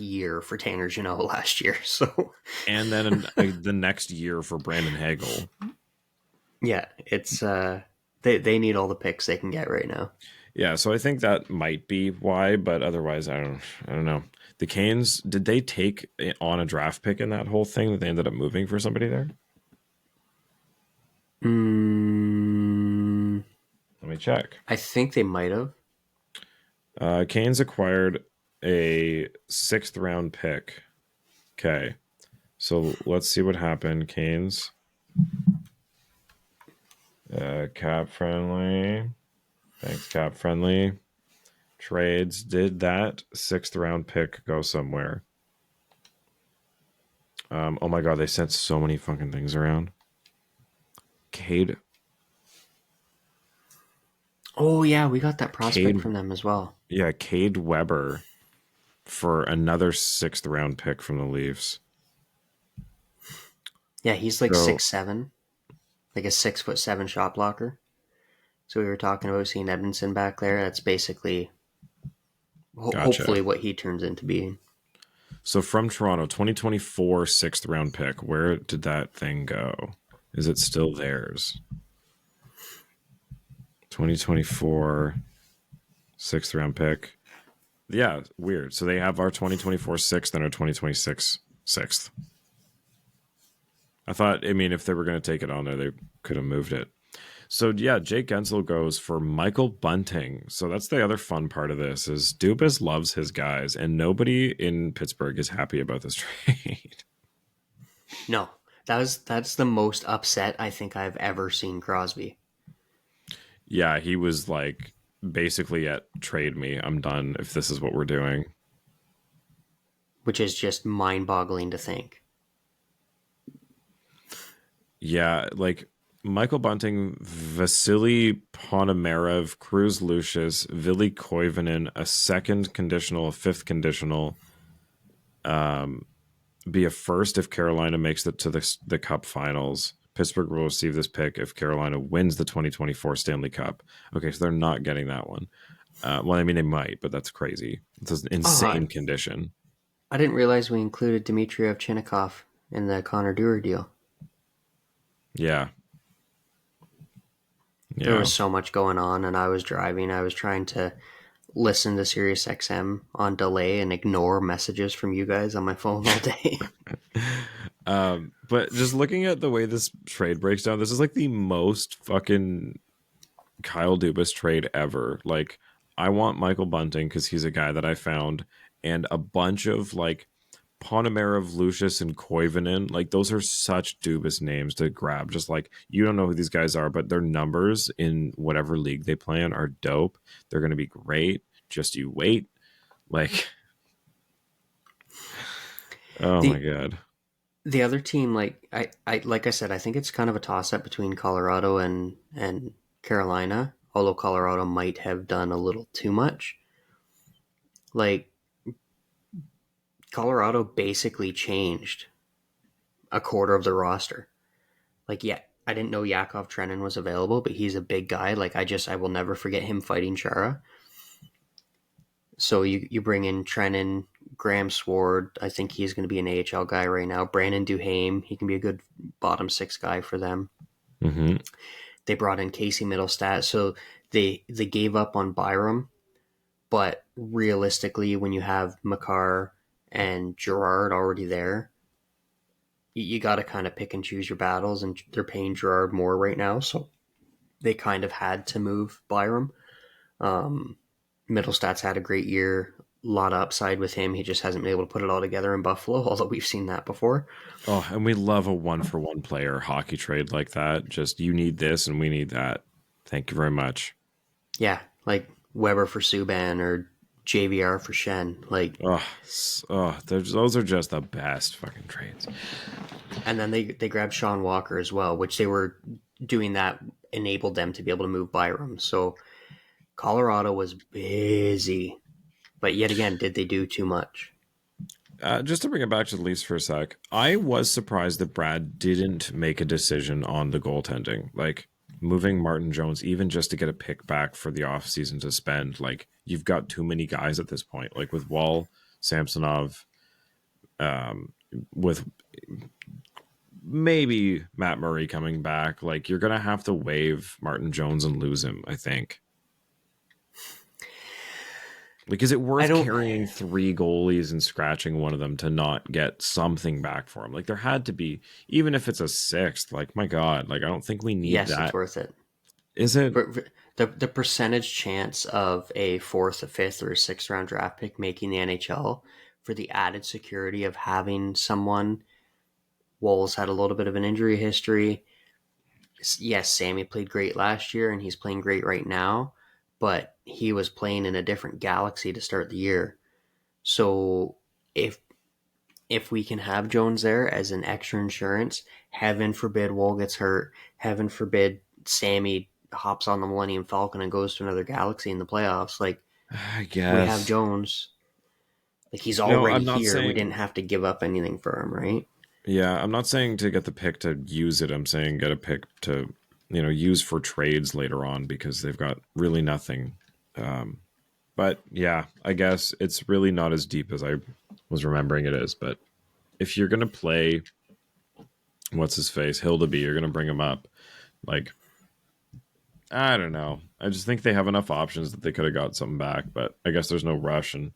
year for Tanner Jeannot last year. So, and then the next year for Brandon Hagel. Yeah, it's they need all the picks they can get right now. Yeah, so I think that might be why, but otherwise, I don't know. The Canes, did they take on a draft pick in that whole thing that they ended up moving for somebody there? Mm, Let me check. I think they might have. Canes acquired a 6th round pick. Okay, so let's see what happened. Canes, cap friendly. Thanks, cap friendly. Trades. Did that 6th round pick go somewhere? Oh my god, they sent so many fucking things around. Cade, Oh yeah, we got that prospect Cade, from them as well. yeah, Cade Weber for another 6th round pick from the Leafs. Yeah, he's like So 6'7", like a 6'7" shot blocker. So we were talking about seeing Edmondson back there. That's basically gotcha. hopefully what he turns into being. So from Toronto, 2024 6th round pick. Where did that thing go? Is it still theirs? 2024 6th round pick. Yeah, weird. So they have our 2024 6th and our 2026 6th. I mean, if they were going to take it on there, they could have moved it. So yeah, Jake Gensel goes for Michael Bunting. So that's the other fun part of this is Dubas loves his guys, and nobody in Pittsburgh is happy about this trade. No, that's the most upset I think I've ever seen Crosby. Yeah, he was like basically at trade me. I'm done if this is what we're doing. Which is just mind-boggling to think. Yeah, like Michael Bunting, Vasily Ponomarev, Cruz Lucius, Vili Koivunen, a 2nd conditional, a 5th conditional, be a 1st if Carolina makes it to the Cup Finals. Pittsburgh will receive this pick if Carolina wins the 2024 Stanley Cup. Okay, so they're not getting that one. Well, I mean, they might, but that's crazy. It's an Oh, insane condition. I didn't realize we included Dmitry Ovchinnikov in the Connor Dewar deal. Yeah. There Yeah. was so much going on, and I was driving. I was trying to listen to Sirius XM on delay and ignore messages from you guys on my phone all day. But just looking at the way this trade breaks down, this is like the most fucking Kyle Dubas trade ever. Like, I want Michael Bunting because he's a guy that I found, and a bunch of like Ponomarev, Lucius, and Koivunen. Like, those are such Dubas names to grab. Just like, you don't know who these guys are, but their numbers in whatever league they play in are dope. They're going to be great. Just you wait. Like, oh my the God. the other team, like I said, I think it's kind of a toss up between Colorado and Carolina. Although Colorado might have done a little too much. Like Colorado basically changed a quarter of the roster. Like, yeah, I didn't know Yakov Trenin was available, but he's a big guy. Like, I will never forget him fighting Chara. So you bring in Trenin, Graham Sword. I think he's going to be an AHL guy right now. Brandon Duhaime, he can be a good bottom 6 guy for them. Mm-hmm. They brought in Casey Middlestat, so they gave up on Byram. But realistically, when you have Makar and Gerard already there, you got to kind of pick and choose your battles, and they're paying Gerard more right now, so they kind of had to move Byram. Middlestat's had a great year, a lot of upside with him. He just hasn't been able to put it all together in Buffalo, although we've seen that before. Oh, and we love a 1-for-1 player hockey trade like that. Just you need this and we need that. Thank you very much. Yeah, like Weber for Subban or JVR for Shen. Like, Those are just the best fucking trades. and then they grabbed Sean Walker as well, which they were doing that enabled them to be able to move Byram. So Colorado was busy, but yet again, did they do too much? Just to bring it back to the Leafs for a sec, I was surprised that Brad didn't make a decision on the goaltending. Like, moving Martin Jones, even just to get a pick back for the offseason to spend. Like, you've got too many guys at this point. Like, with Wall, Samsonov, with maybe Matt Murray coming back, like, you're going to have to waive Martin Jones and lose him, I think. Like, is it I worth don't. carrying 3 goalies and scratching one of them to not get something back for him? Like, there had to be, even if it's a sixth. Like, my God, like I don't think we need Yes, it's that. worth it. Is it? But the percentage chance of a fourth, a fifth, or a sixth round draft pick making the NHL for the added security of having someone. Wolves had a little bit of an injury history. Yes, Sammy played great last year, and he's playing great right now, but he was playing in a different galaxy to start the year. So if we can have Jones there as an extra insurance, heaven forbid Woll gets hurt, heaven forbid Sammy hops on the Millennium Falcon and goes to another galaxy in the playoffs, like I we have guess. Jones. Like he's No, already I'm not here. We saying. didn't have to give up anything for him, right? Yeah, I'm not saying to get the pick to use it. I'm saying get a pick to, use for trades later on because they've got really nothing. But yeah, I guess it's really not as deep as I was remembering it is. But if you're gonna play, what's his face, Hildeby, you're gonna bring him up. Like, I don't know. I just think they have enough options that they could have got something back. But I guess there's no rush, and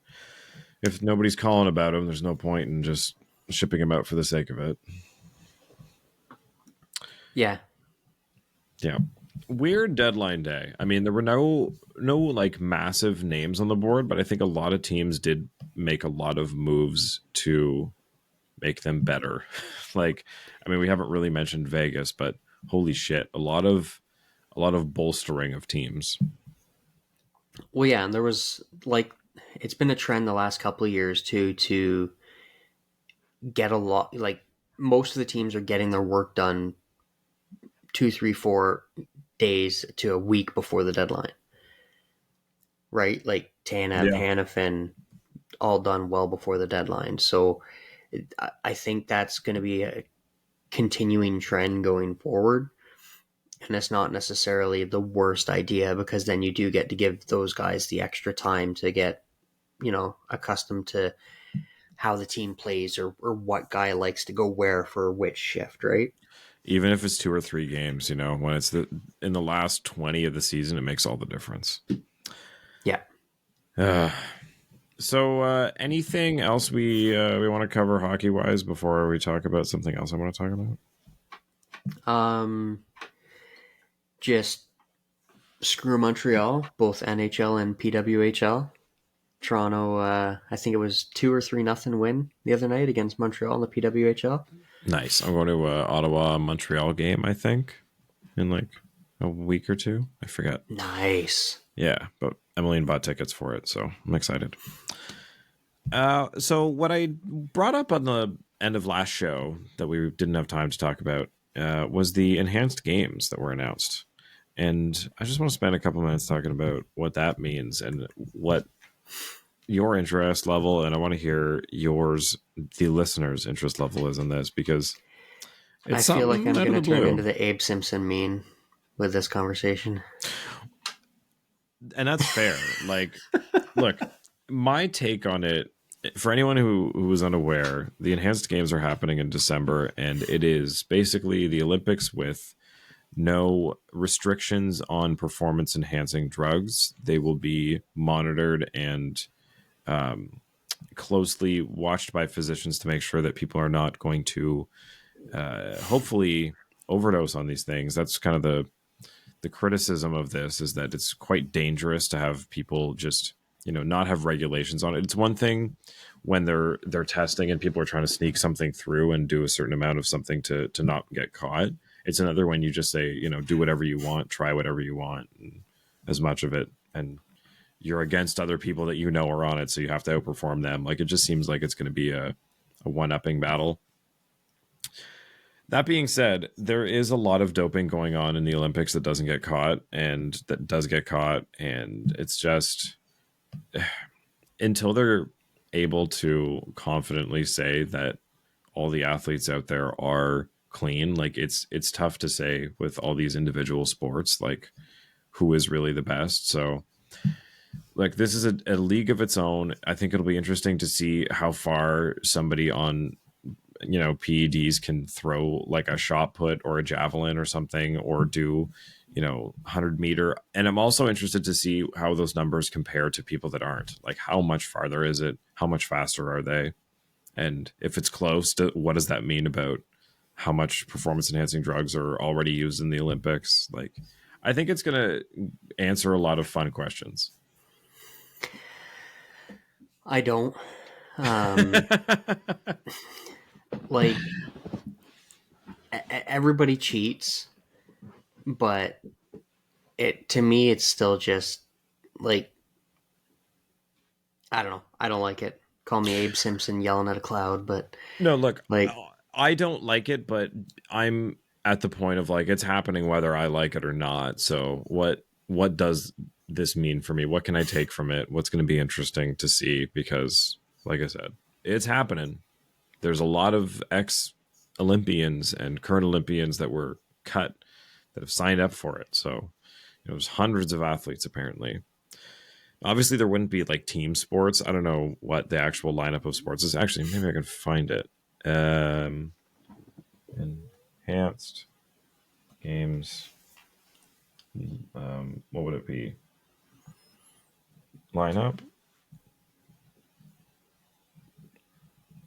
if nobody's calling about him, there's no point in just shipping him out for the sake of it. Yeah. Yeah. Weird deadline day. I mean, there were no like massive names on the board, but I think a lot of teams did make a lot of moves to make them better. Like, I mean, we haven't really mentioned Vegas, but holy shit, a lot of bolstering of teams. Well, yeah, and there was like it's been a trend the last couple of years too to get a lot. Like most of the teams are getting their work done 2, 3, 4 days to a week before the deadline, right? Like Tanev, Yeah. Hannafin, all done well before the deadline. So I think that's going to be a continuing trend going forward. And it's not necessarily the worst idea because then you do get to give those guys the extra time to get, accustomed to how the team plays or what guy likes to go where for which shift, right? Even if it's 2 or 3 games, when it's in the last 20 of the season, it makes all the difference. Yeah. So anything else we want to cover hockey wise before we talk about something else I want to talk about? Just screw Montreal, both NHL and PWHL. Toronto, I think it was 2 or 3-0 win the other night against Montreal in the PWHL. Nice. I'm going to Ottawa Montreal game, I think, in like a week or two. I forget. Nice. Yeah, but Emmeline bought tickets for it, so I'm excited. So what I brought up on the end of last show that we didn't have time to talk about was the enhanced games that were announced. And I just want to spend a couple minutes talking about what that means and what your interest level, and I want to hear yours, the listeners' interest level is in this, because it's I feel like I'm out going to of the turn blue. into the Abe Simpson meme with this conversation. And that's fair. Like, look, my take on it, for anyone who was unaware, the enhanced games are happening in December, and it is basically the Olympics with no restrictions on performance enhancing drugs. They will be monitored and closely watched by physicians to make sure that people are not going to hopefully overdose on these things. That's kind of the criticism of this, is that it's quite dangerous to have people just not have regulations on it. It's one thing when they're testing and people are trying to sneak something through and do a certain amount of something to not get caught. It's another when you just say, do whatever you want, try whatever you want, and as much of it, and you're against other people that are on it, so you have to outperform them. Like, it just seems like it's going to be a one-upping battle. That being said, there is a lot of doping going on in the Olympics that doesn't get caught, and that does get caught, and it's just until they're able to confidently say that all the athletes out there are clean, like it's tough to say with all these individual sports, like who is really the best. So like, this is a league of its own. I think it'll be interesting to see how far somebody on PEDs can throw like a shot put or a javelin or something, or do 100-meter. And I'm also interested to see how those numbers compare to people that aren't. Like, how much farther is it? How much faster are they? And if it's close, what does that mean about how much performance enhancing drugs are already used in the Olympics? Like, I think it's going to answer a lot of fun questions. I don't. Like, everybody cheats, but to me, it's still just like, I don't know. I don't like it. Call me Abe Simpson yelling at a cloud, but No, look, like, I don't like it, but I'm at the point of like, it's happening whether I like it or not. So what does this mean for me? What can I take from it? What's going to be interesting to see? Because, like I said, it's happening. There's a lot of ex-Olympians and current Olympians that were cut that have signed up for it. So, there's hundreds of athletes apparently. Obviously, there wouldn't be like team sports. I don't know what the actual lineup of sports is. Actually, maybe I can find it. Enhanced games. What would it be? Lineup.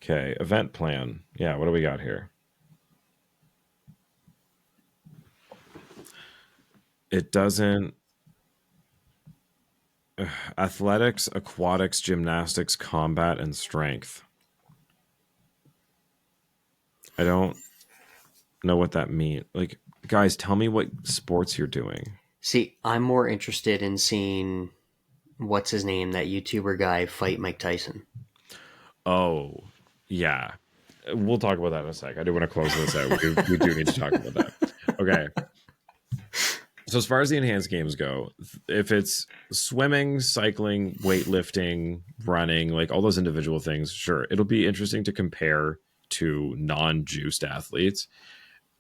Okay, event plan. Yeah, what do we got here? It doesn't. Athletics, aquatics, gymnastics, combat, and strength. I don't know what that means. Like, guys, tell me what sports you're doing. see, I'm more interested in seeing what's his name, that YouTuber guy, fight Mike Tyson. Oh, yeah. We'll talk about that in a sec. I do want to close this out. We do need to talk about that. Okay. So as far as the enhanced games go, if it's swimming, cycling, weightlifting, running, like all those individual things, sure, it'll be interesting to compare to non-juiced athletes.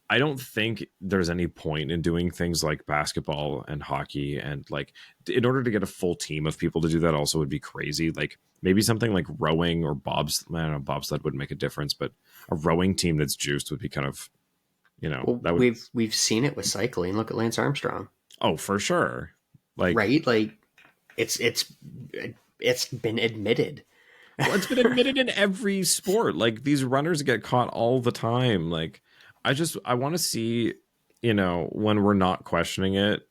I don't think there's any point in doing things like basketball and hockey, and like in order to get a full team of people to do that also would be crazy. Like maybe something like rowing or I don't know, bobsled wouldn't make a difference, but a rowing team that's juiced would be kind of, Well, that would. we've seen it with cycling. Look at Lance Armstrong. Oh, for sure. Like, Right? Like, it's been admitted. well, it's been admitted in every sport. Like these runners get caught all the time. Like I want to see, when we're not questioning it,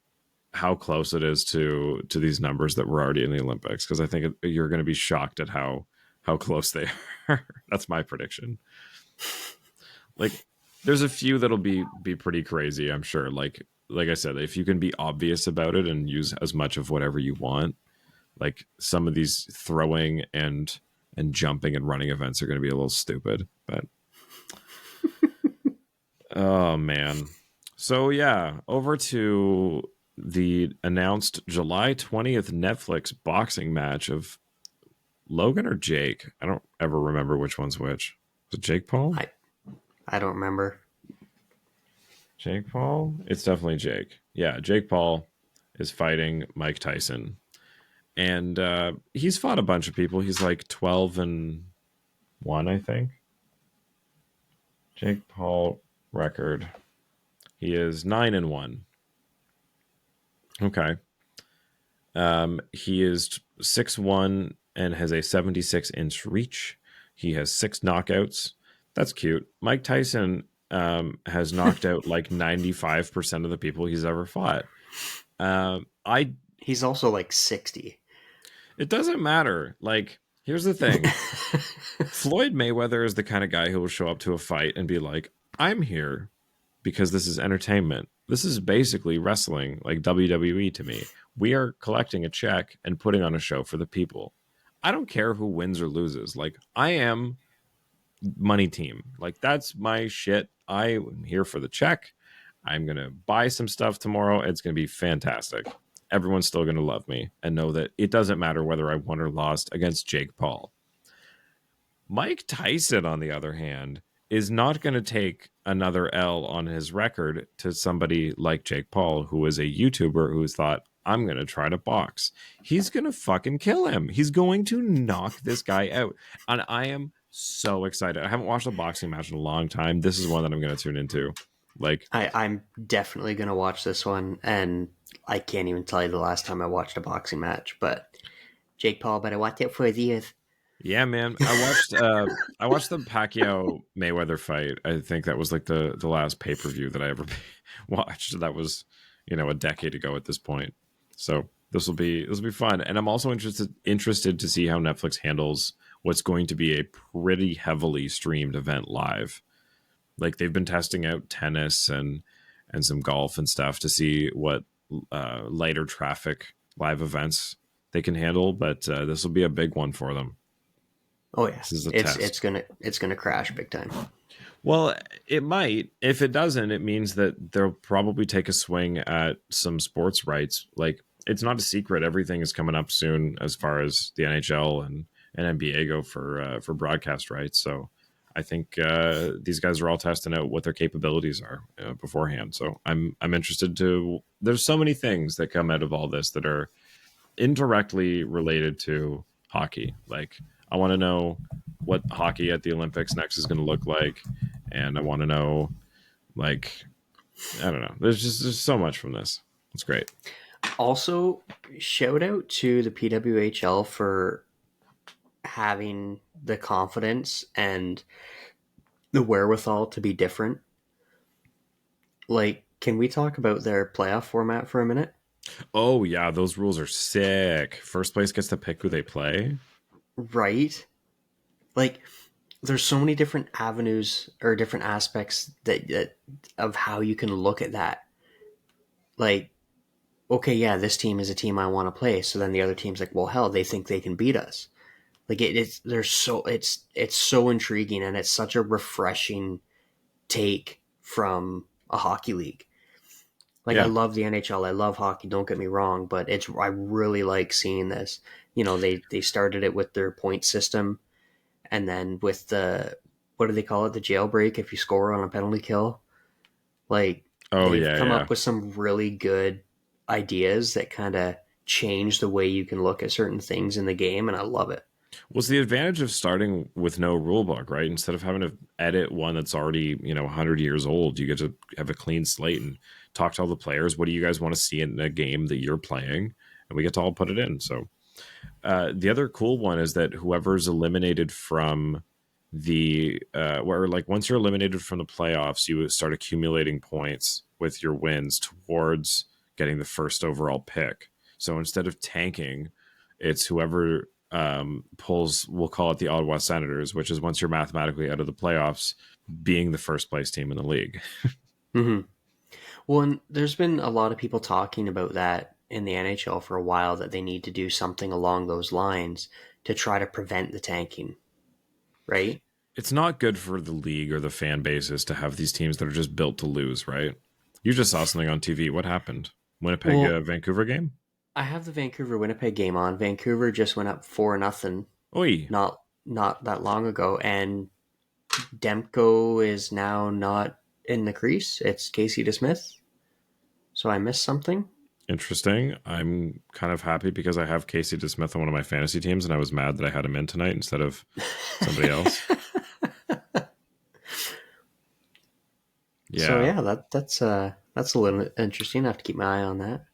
how close it is to these numbers that were already in the Olympics. Because I think you're going to be shocked at how close they are. That's my prediction. Like there's a few that'll be pretty crazy, I'm sure. Like I said, if you can be obvious about it and use as much of whatever you want, like some of these throwing and jumping and running events are going to be a little stupid, but oh man. So yeah, over to the announced July 20th Netflix boxing match of Logan or Jake. I don't ever remember which one's which. Was it Jake Paul? I don't remember. Jake Paul? It's definitely Jake. Yeah, Jake Paul is fighting Mike Tyson. And he's fought a bunch of people. He's like 12-1, I think. Jake Paul record. He is 9-1. Okay. He is 6'1" and has a 76-inch reach. He has 6 knockouts. That's cute. Mike Tyson has knocked out like 95% of the people he's ever fought. He's also like 60. It doesn't matter. Like, here's the thing. Floyd Mayweather is the kind of guy who will show up to a fight and be like, I'm here because this is entertainment. This is basically wrestling, like WWE to me. We are collecting a check and putting on a show for the people. I don't care who wins or loses. Like, I am money team. Like, that's my shit. I am here for the check. I'm going to buy some stuff tomorrow. It's going to be fantastic. Everyone's still going to love me and know that it doesn't matter whether I won or lost against Jake Paul. Mike Tyson, on the other hand, is not going to take another L on his record to somebody like Jake Paul, who is a YouTuber who's thought, I'm going to try to box. He's going to fucking kill him. He's going to knock this guy out. And I am so excited. I haven't watched a boxing match in a long time. This is one that I'm going to tune into. Like, I'm definitely going to watch this one, and I can't even tell you the last time I watched a boxing match, but Jake Paul, but I watched it for years. yeah, man. I watched the Pacquiao Mayweather fight. I think that was like the last pay-per-view that I ever watched. That was, a decade ago at this point. So this will be fun. And I'm also interested to see how Netflix handles what's going to be a pretty heavily streamed event live. Like, they've been testing out tennis and some golf and stuff to see what lighter traffic live events they can handle, but this will be a big one for them. Oh yeah, This is a it's test. it's gonna crash big time. Well, it might. If it doesn't, it means that they'll probably take a swing at some sports rights. Like, it's not a secret. Everything is coming up soon as far as the NHL and NBA go for broadcast rights. So I think these guys are all testing out what their capabilities are beforehand. So I'm interested to. There's so many things that come out of all this that are indirectly related to hockey. Like, I want to know what hockey at the Olympics next is going to look like, and I want to know, like, I don't know. There's so much from this. It's great. Also, shout out to the PWHL for having the confidence and the wherewithal to be different. Like, can we talk about their playoff format for a minute? Oh yeah, those rules are sick. First place gets to pick who they play. Right? Like, there's so many different avenues or different aspects that of how you can look at that. Like, okay, yeah, this team is a team I want to play. So then the other team's like, well, hell, they think they can beat us. Like, it's so intriguing, and it's such a refreshing take from a hockey league. Like, I Yeah. love the NHL, I love hockey. Don't get me wrong, but I really like seeing this. They started it with their point system, and then with the, what do they call it, the jailbreak if you score on a penalty kill. Like, Oh they've yeah, come yeah. up with some really good ideas that kind of change the way you can look at certain things in the game, and I love it. What's the advantage of starting with no rule book, right? Instead of having to edit one that's already 100 years old, you get to have a clean slate and talk to all the players. What do you guys want to see in a game that you're playing? And we get to all put it in. So the other cool one is that whoever's eliminated from where, like, once you're eliminated from the playoffs, you start accumulating points with your wins towards getting the first overall pick. So instead of tanking, it's whoever pulls, we'll call it the Ottawa Senators, which is once you're mathematically out of the playoffs, being the first place team in the league. Mm-hmm. Well, and there's been a lot of people talking about that in the NHL for a while, that they need to do something along those lines to try to prevent the tanking, right? It's not good for the league or the fan bases to have these teams that are just built to lose, right? You just saw something on TV. What happened? Winnipeg, Well, Vancouver game? I have the Vancouver Winnipeg game on. Vancouver just went up 4-0 Oi. not that long ago, and Demko is now not in the crease. It's Casey DeSmith. So I missed something. Interesting. I'm kind of happy because I have Casey DeSmith on one of my fantasy teams, and I was mad that I had him in tonight instead of somebody else. Yeah. So yeah, that's a little interesting. I have to keep my eye on that.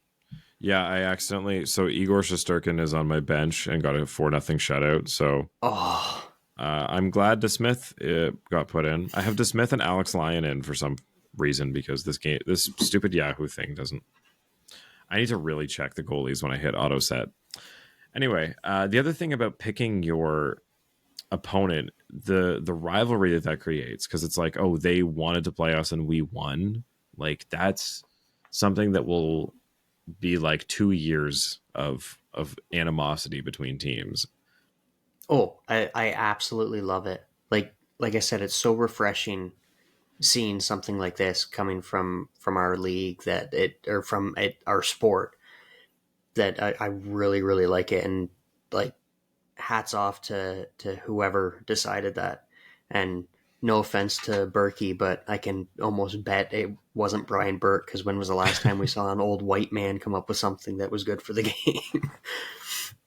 Yeah, so Igor Shesterkin is on my bench and got a 4-0 shutout. So Oh, I'm glad DeSmith got put in. I have DeSmith and Alex Lyon in for some reason because this stupid Yahoo thing doesn't. I need to really check the goalies when I hit auto set. Anyway, the other thing about picking your opponent, the rivalry that creates, because it's like, oh, they wanted to play us and we won. Like, that's something that will be like 2 years of animosity between teams. oh, I absolutely love it. Like I said, it's so refreshing seeing something like this coming from our league, our sport, that I really, really like it. And like, hats off to whoever decided that. And no offense to Berkey, but I can almost bet it wasn't Brian Burke, because when was the last time we saw an old white man come up with something that was good for the game?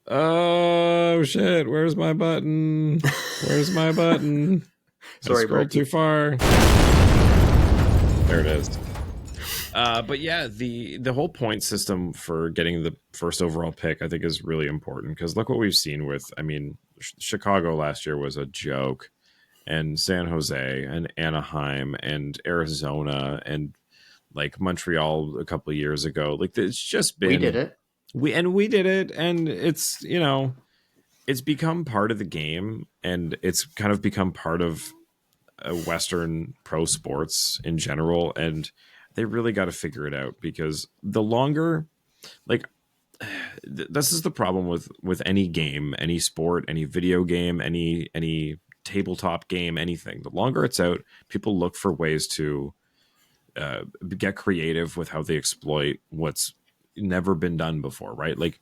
Oh shit, where's my button? Where's my button? Sorry, I scrolled Berkey. too far. There it is. But yeah, the whole point system for getting the first overall pick, I think, is really important because look what we've seen with. I mean, Chicago last year was a joke, and San Jose and Anaheim and Arizona and like Montreal a couple of years ago. Like it's just been We did it. We did it, and it's it's become part of the game, and it's kind of become part of Western pro sports in general, and they really got to figure it out because the longer, like, this is the problem with any game, any sport, any video game, any tabletop game, anything. The longer it's out, people look for ways to get creative with how they exploit what's never been done before, right? Like,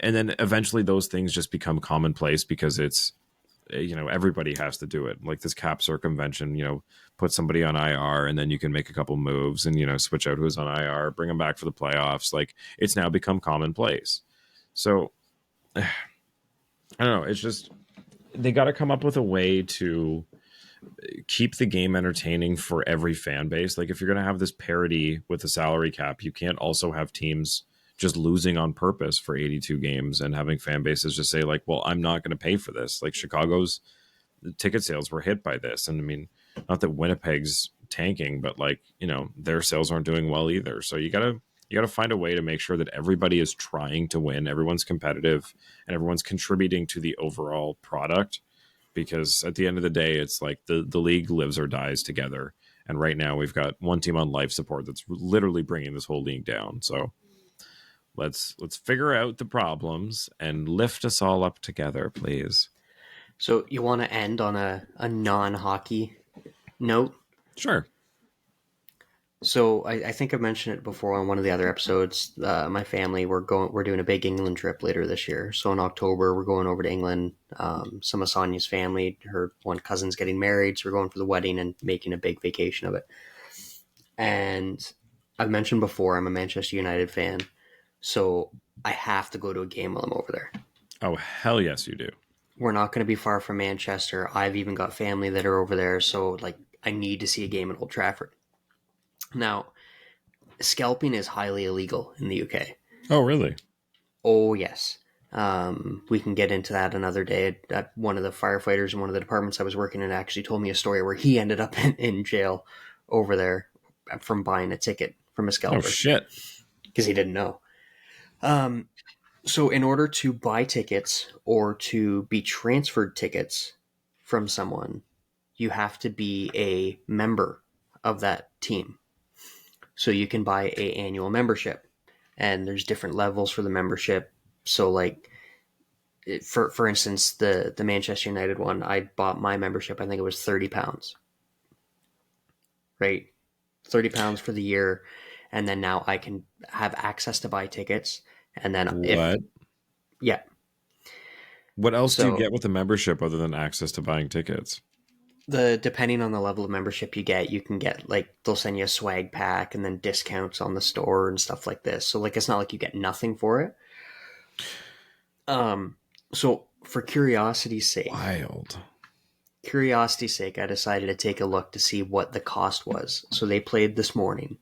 and then eventually those things just become commonplace because it's everybody has to do it. Like this cap circumvention, put somebody on IR and then you can make a couple moves and switch out who's on IR, bring them back for the playoffs. Like it's now become commonplace. So I don't know. It's just they got to come up with a way to keep the game entertaining for every fan base. Like if you're going to have this parity with the salary cap, you can't also have teams just losing on purpose for 82 games and having fan bases just say like, well, I'm not going to pay for this. Like Chicago's ticket sales were hit by this. And I mean, not that Winnipeg's tanking, but like, their sales aren't doing well either. So you gotta find a way to make sure that everybody is trying to win. Everyone's competitive and everyone's contributing to the overall product, because at the end of the day, it's like the league lives or dies together. And right now we've got one team on life support that's literally bringing this whole league down. So let's figure out the problems and lift us all up together, please. So you want to end on a non-hockey note? Sure. So I think I mentioned it before on one of the other episodes. My family, we're doing a big England trip later this year. So in October, we're going over to England. Some of Sonia's family, her one cousin's getting married, so we're going for the wedding and making a big vacation of it. And I've mentioned before, I'm a Manchester United fan. So I have to go to a game while I'm over there. Oh, hell yes, you do. We're not going to be far from Manchester. I've even got family that are over there. So like I need to see a game at Old Trafford. Now, scalping is highly illegal in the UK. Oh, really? Oh, yes. We can get into that another day. One of the firefighters in one of the departments I was working in actually told me a story where he ended up in jail over there from buying a ticket from a scalper. Oh, shit. Because he didn't know. So in order to buy tickets or to be transferred tickets from someone, you have to be a member of that team. So you can buy a annual membership, and there's different levels for the membership. So like, for instance, the Manchester United one, I bought my membership. I think it was £30, right? £30 for the year. And then now I can have access to buy tickets. And then yeah. What else do you get with a membership other than access to buying tickets? Depending on the level of membership you can get, like, they'll send you a swag pack and then discounts on the store and stuff like this. So like, it's not like you get nothing for it. So for curiosity's sake, I decided to take a look to see what the cost was. So they played this morning,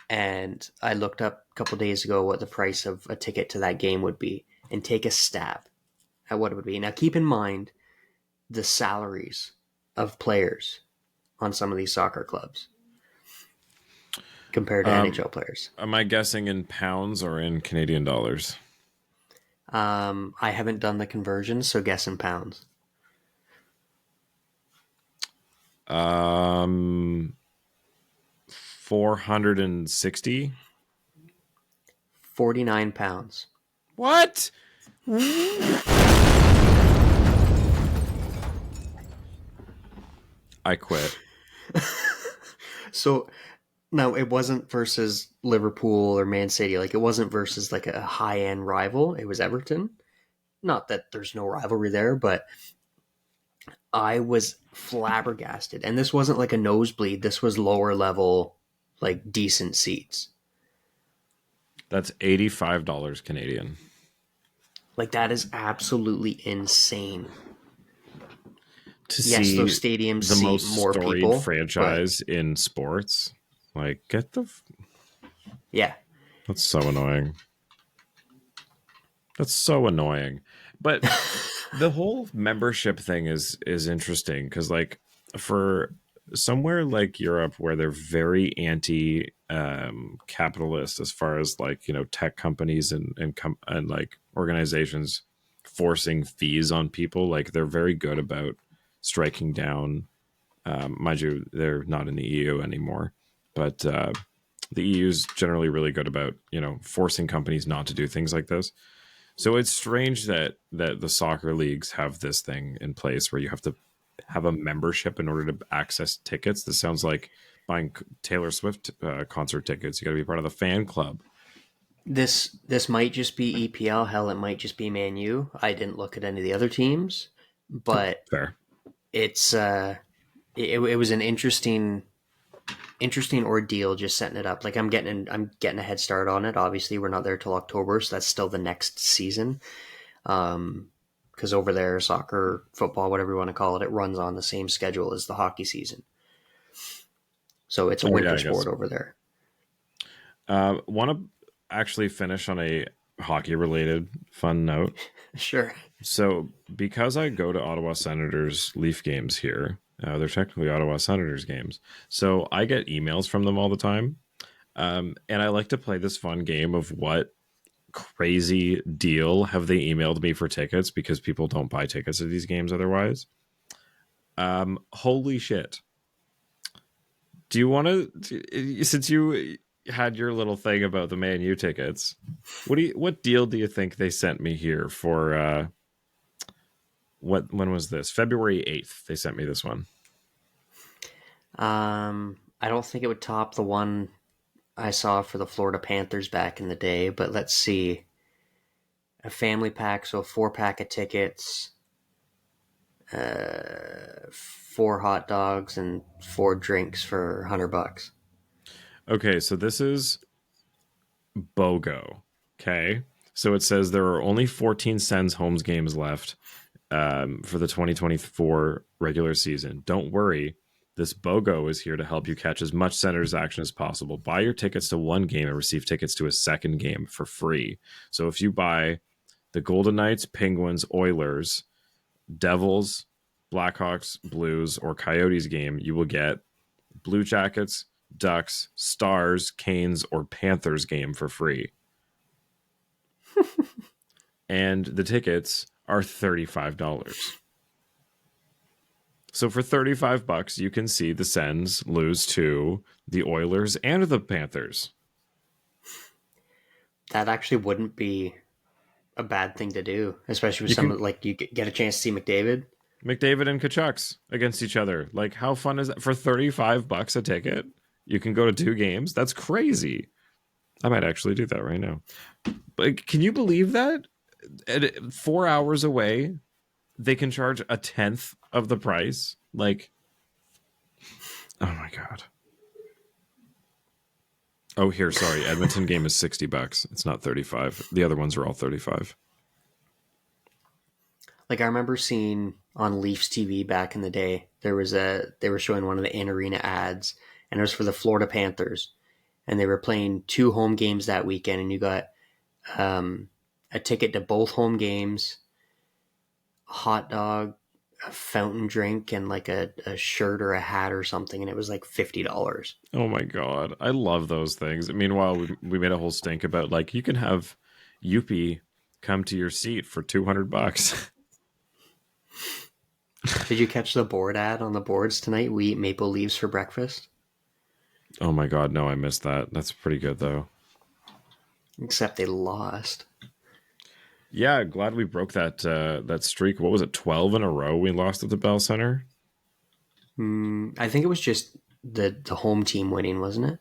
and I looked up a couple days ago what the price of a ticket to that game would be, and take a stab at what it would be. Now keep in mind the salaries of players on some of these soccer clubs compared to NHL players. Am I guessing in pounds or in Canadian dollars? I haven't done the conversion, so guess in pounds. 460. 49 pounds. What? I quit. So now it wasn't versus Liverpool or Man City. Like, it wasn't versus like a high-end rival. It was Everton. Not that there's no rivalry there, but I was flabbergasted. And this wasn't like a nosebleed. This was lower level, like decent seats. That's $85 Canadian. Like, that is absolutely insane. To yes, see those stadiums the seat most more storied people, franchise in sports. Like, get the... Yeah. That's so annoying. That's so annoying. But the whole membership thing is interesting because, like, for somewhere like Europe where they're very anti capitalist as far as, like, you know, tech companies and like organizations forcing fees on people, like, they're very good about striking down. Mind you, they're not in the EU anymore, but the EU is generally really good about, you know, forcing companies not to do things like this. So it's strange that the soccer leagues have this thing in place where you have to have a membership in order to access tickets. This sounds like buying Taylor Swift concert tickets. You got to be part of the fan club. This might just be EPL. Hell, it might just be Man U. I didn't look at any of the other teams, but Fair. it's it was an interesting ordeal just setting it up. Like I'm getting a head start on it. Obviously, we're not there till October, so that's still the next season. Because over there, soccer, football, whatever you want to call it, it runs on the same schedule as the hockey season. So it's a winter sport over there. Want to actually finish on a hockey-related fun note? Sure. So, because I go to Ottawa Senators Leaf games here, they're technically Ottawa Senators games. So I get emails from them all the time. And I like to play this fun game of what crazy deal have they emailed me for tickets, because people don't buy tickets to these games otherwise. Holy shit. Do you want to, since you had your little thing about the Man U tickets, what deal do you think they sent me here for, when was this? February 8th, they sent me this one. I don't think it would top the one I saw for the Florida Panthers back in the day, but let's see. A family pack, so a 4-pack of tickets, 4 hot dogs and 4 drinks for $100. Okay, so this is BOGO. Okay, so it says there are only 14 Sens Homes games left for the 2024 regular season. Don't worry, this BOGO is here to help you catch as much Senators action as possible. Buy your tickets to one game and receive tickets to a second game for free. So if you buy the Golden Knights, Penguins, Oilers, Devils, Blackhawks, Blues, or Coyotes game, you will get Blue Jackets, Ducks, Stars, Canes, or Panthers game for free. And the tickets are $35. So for $35, you can see the Sens lose to the Oilers and the Panthers. That actually wouldn't be a bad thing to do, especially with someone like you get a chance to see McDavid and Kachucks against each other. Like, how fun is that? For $35 a ticket, you can go to 2 games. That's crazy. I might actually do that right now. But can you believe that? At 4 hours away, they can charge a tenth of the price. Like, oh my god. Oh, here, sorry. Edmonton game is $60. It's not 35. The other ones are all 35. Like I remember seeing on Leafs TV back in the day, they were showing one of the in-arena ads, and it was for the Florida Panthers, and they were playing 2 home games that weekend, and you got a ticket to both home games, a hot dog, a fountain drink, and like a shirt or a hat or something, and it was like $50. Oh my god, I love those things. Meanwhile, we made a whole stink about, like, you can have Yuppie come to your seat for $200. Did you catch the board ad on the boards tonight? We eat maple leaves for breakfast. Oh my god, no, I missed that. That's pretty good though. Except they lost. Yeah, glad we broke that streak. What was it, 12 in a row we lost at the Bell Center? I think it was just the home team winning, wasn't it?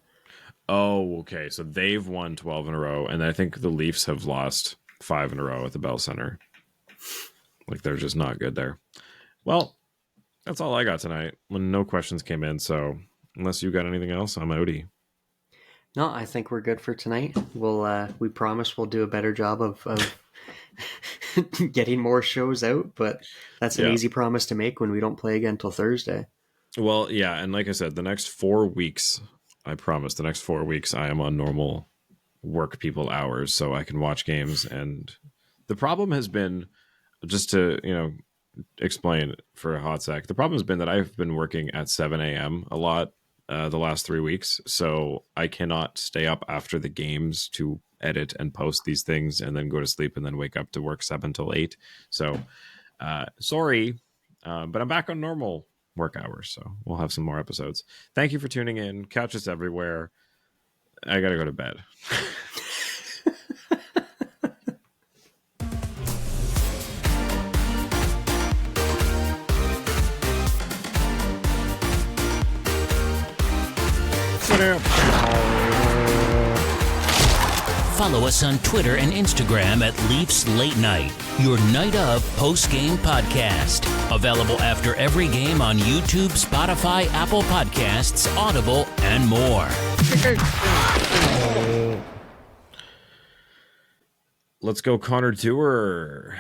Oh, okay. So they've won 12 in a row, and I think the Leafs have lost 5 in a row at the Bell Center. Like, they're just not good there. Well, that's all I got tonight when no questions came in. So unless you got anything else, I'm outie. No, I think we're good for tonight. We promise we'll do a better job of getting more shows out, but that's an easy promise to make when we don't play again until Thursday. Well, yeah, and like I said, the next 4 weeks I promise the next 4 weeks I am on normal work people hours so I can watch games. And the problem has been, just to, explain for a hot sec, the problem has been that I've been working at 7 a.m. a lot the last 3 weeks. So I cannot stay up after the games to edit and post these things and then go to sleep and then wake up to work 7 till 8. So sorry, but I'm back on normal work hours. So we'll have some more episodes. Thank you for tuning in. Catch us everywhere. I got to go to bed. Follow us on Twitter and Instagram at Leafs Late Night, your night of post-game podcast. Available after every game on YouTube, Spotify, Apple Podcasts, Audible, and more. Let's go, Connor Dewar.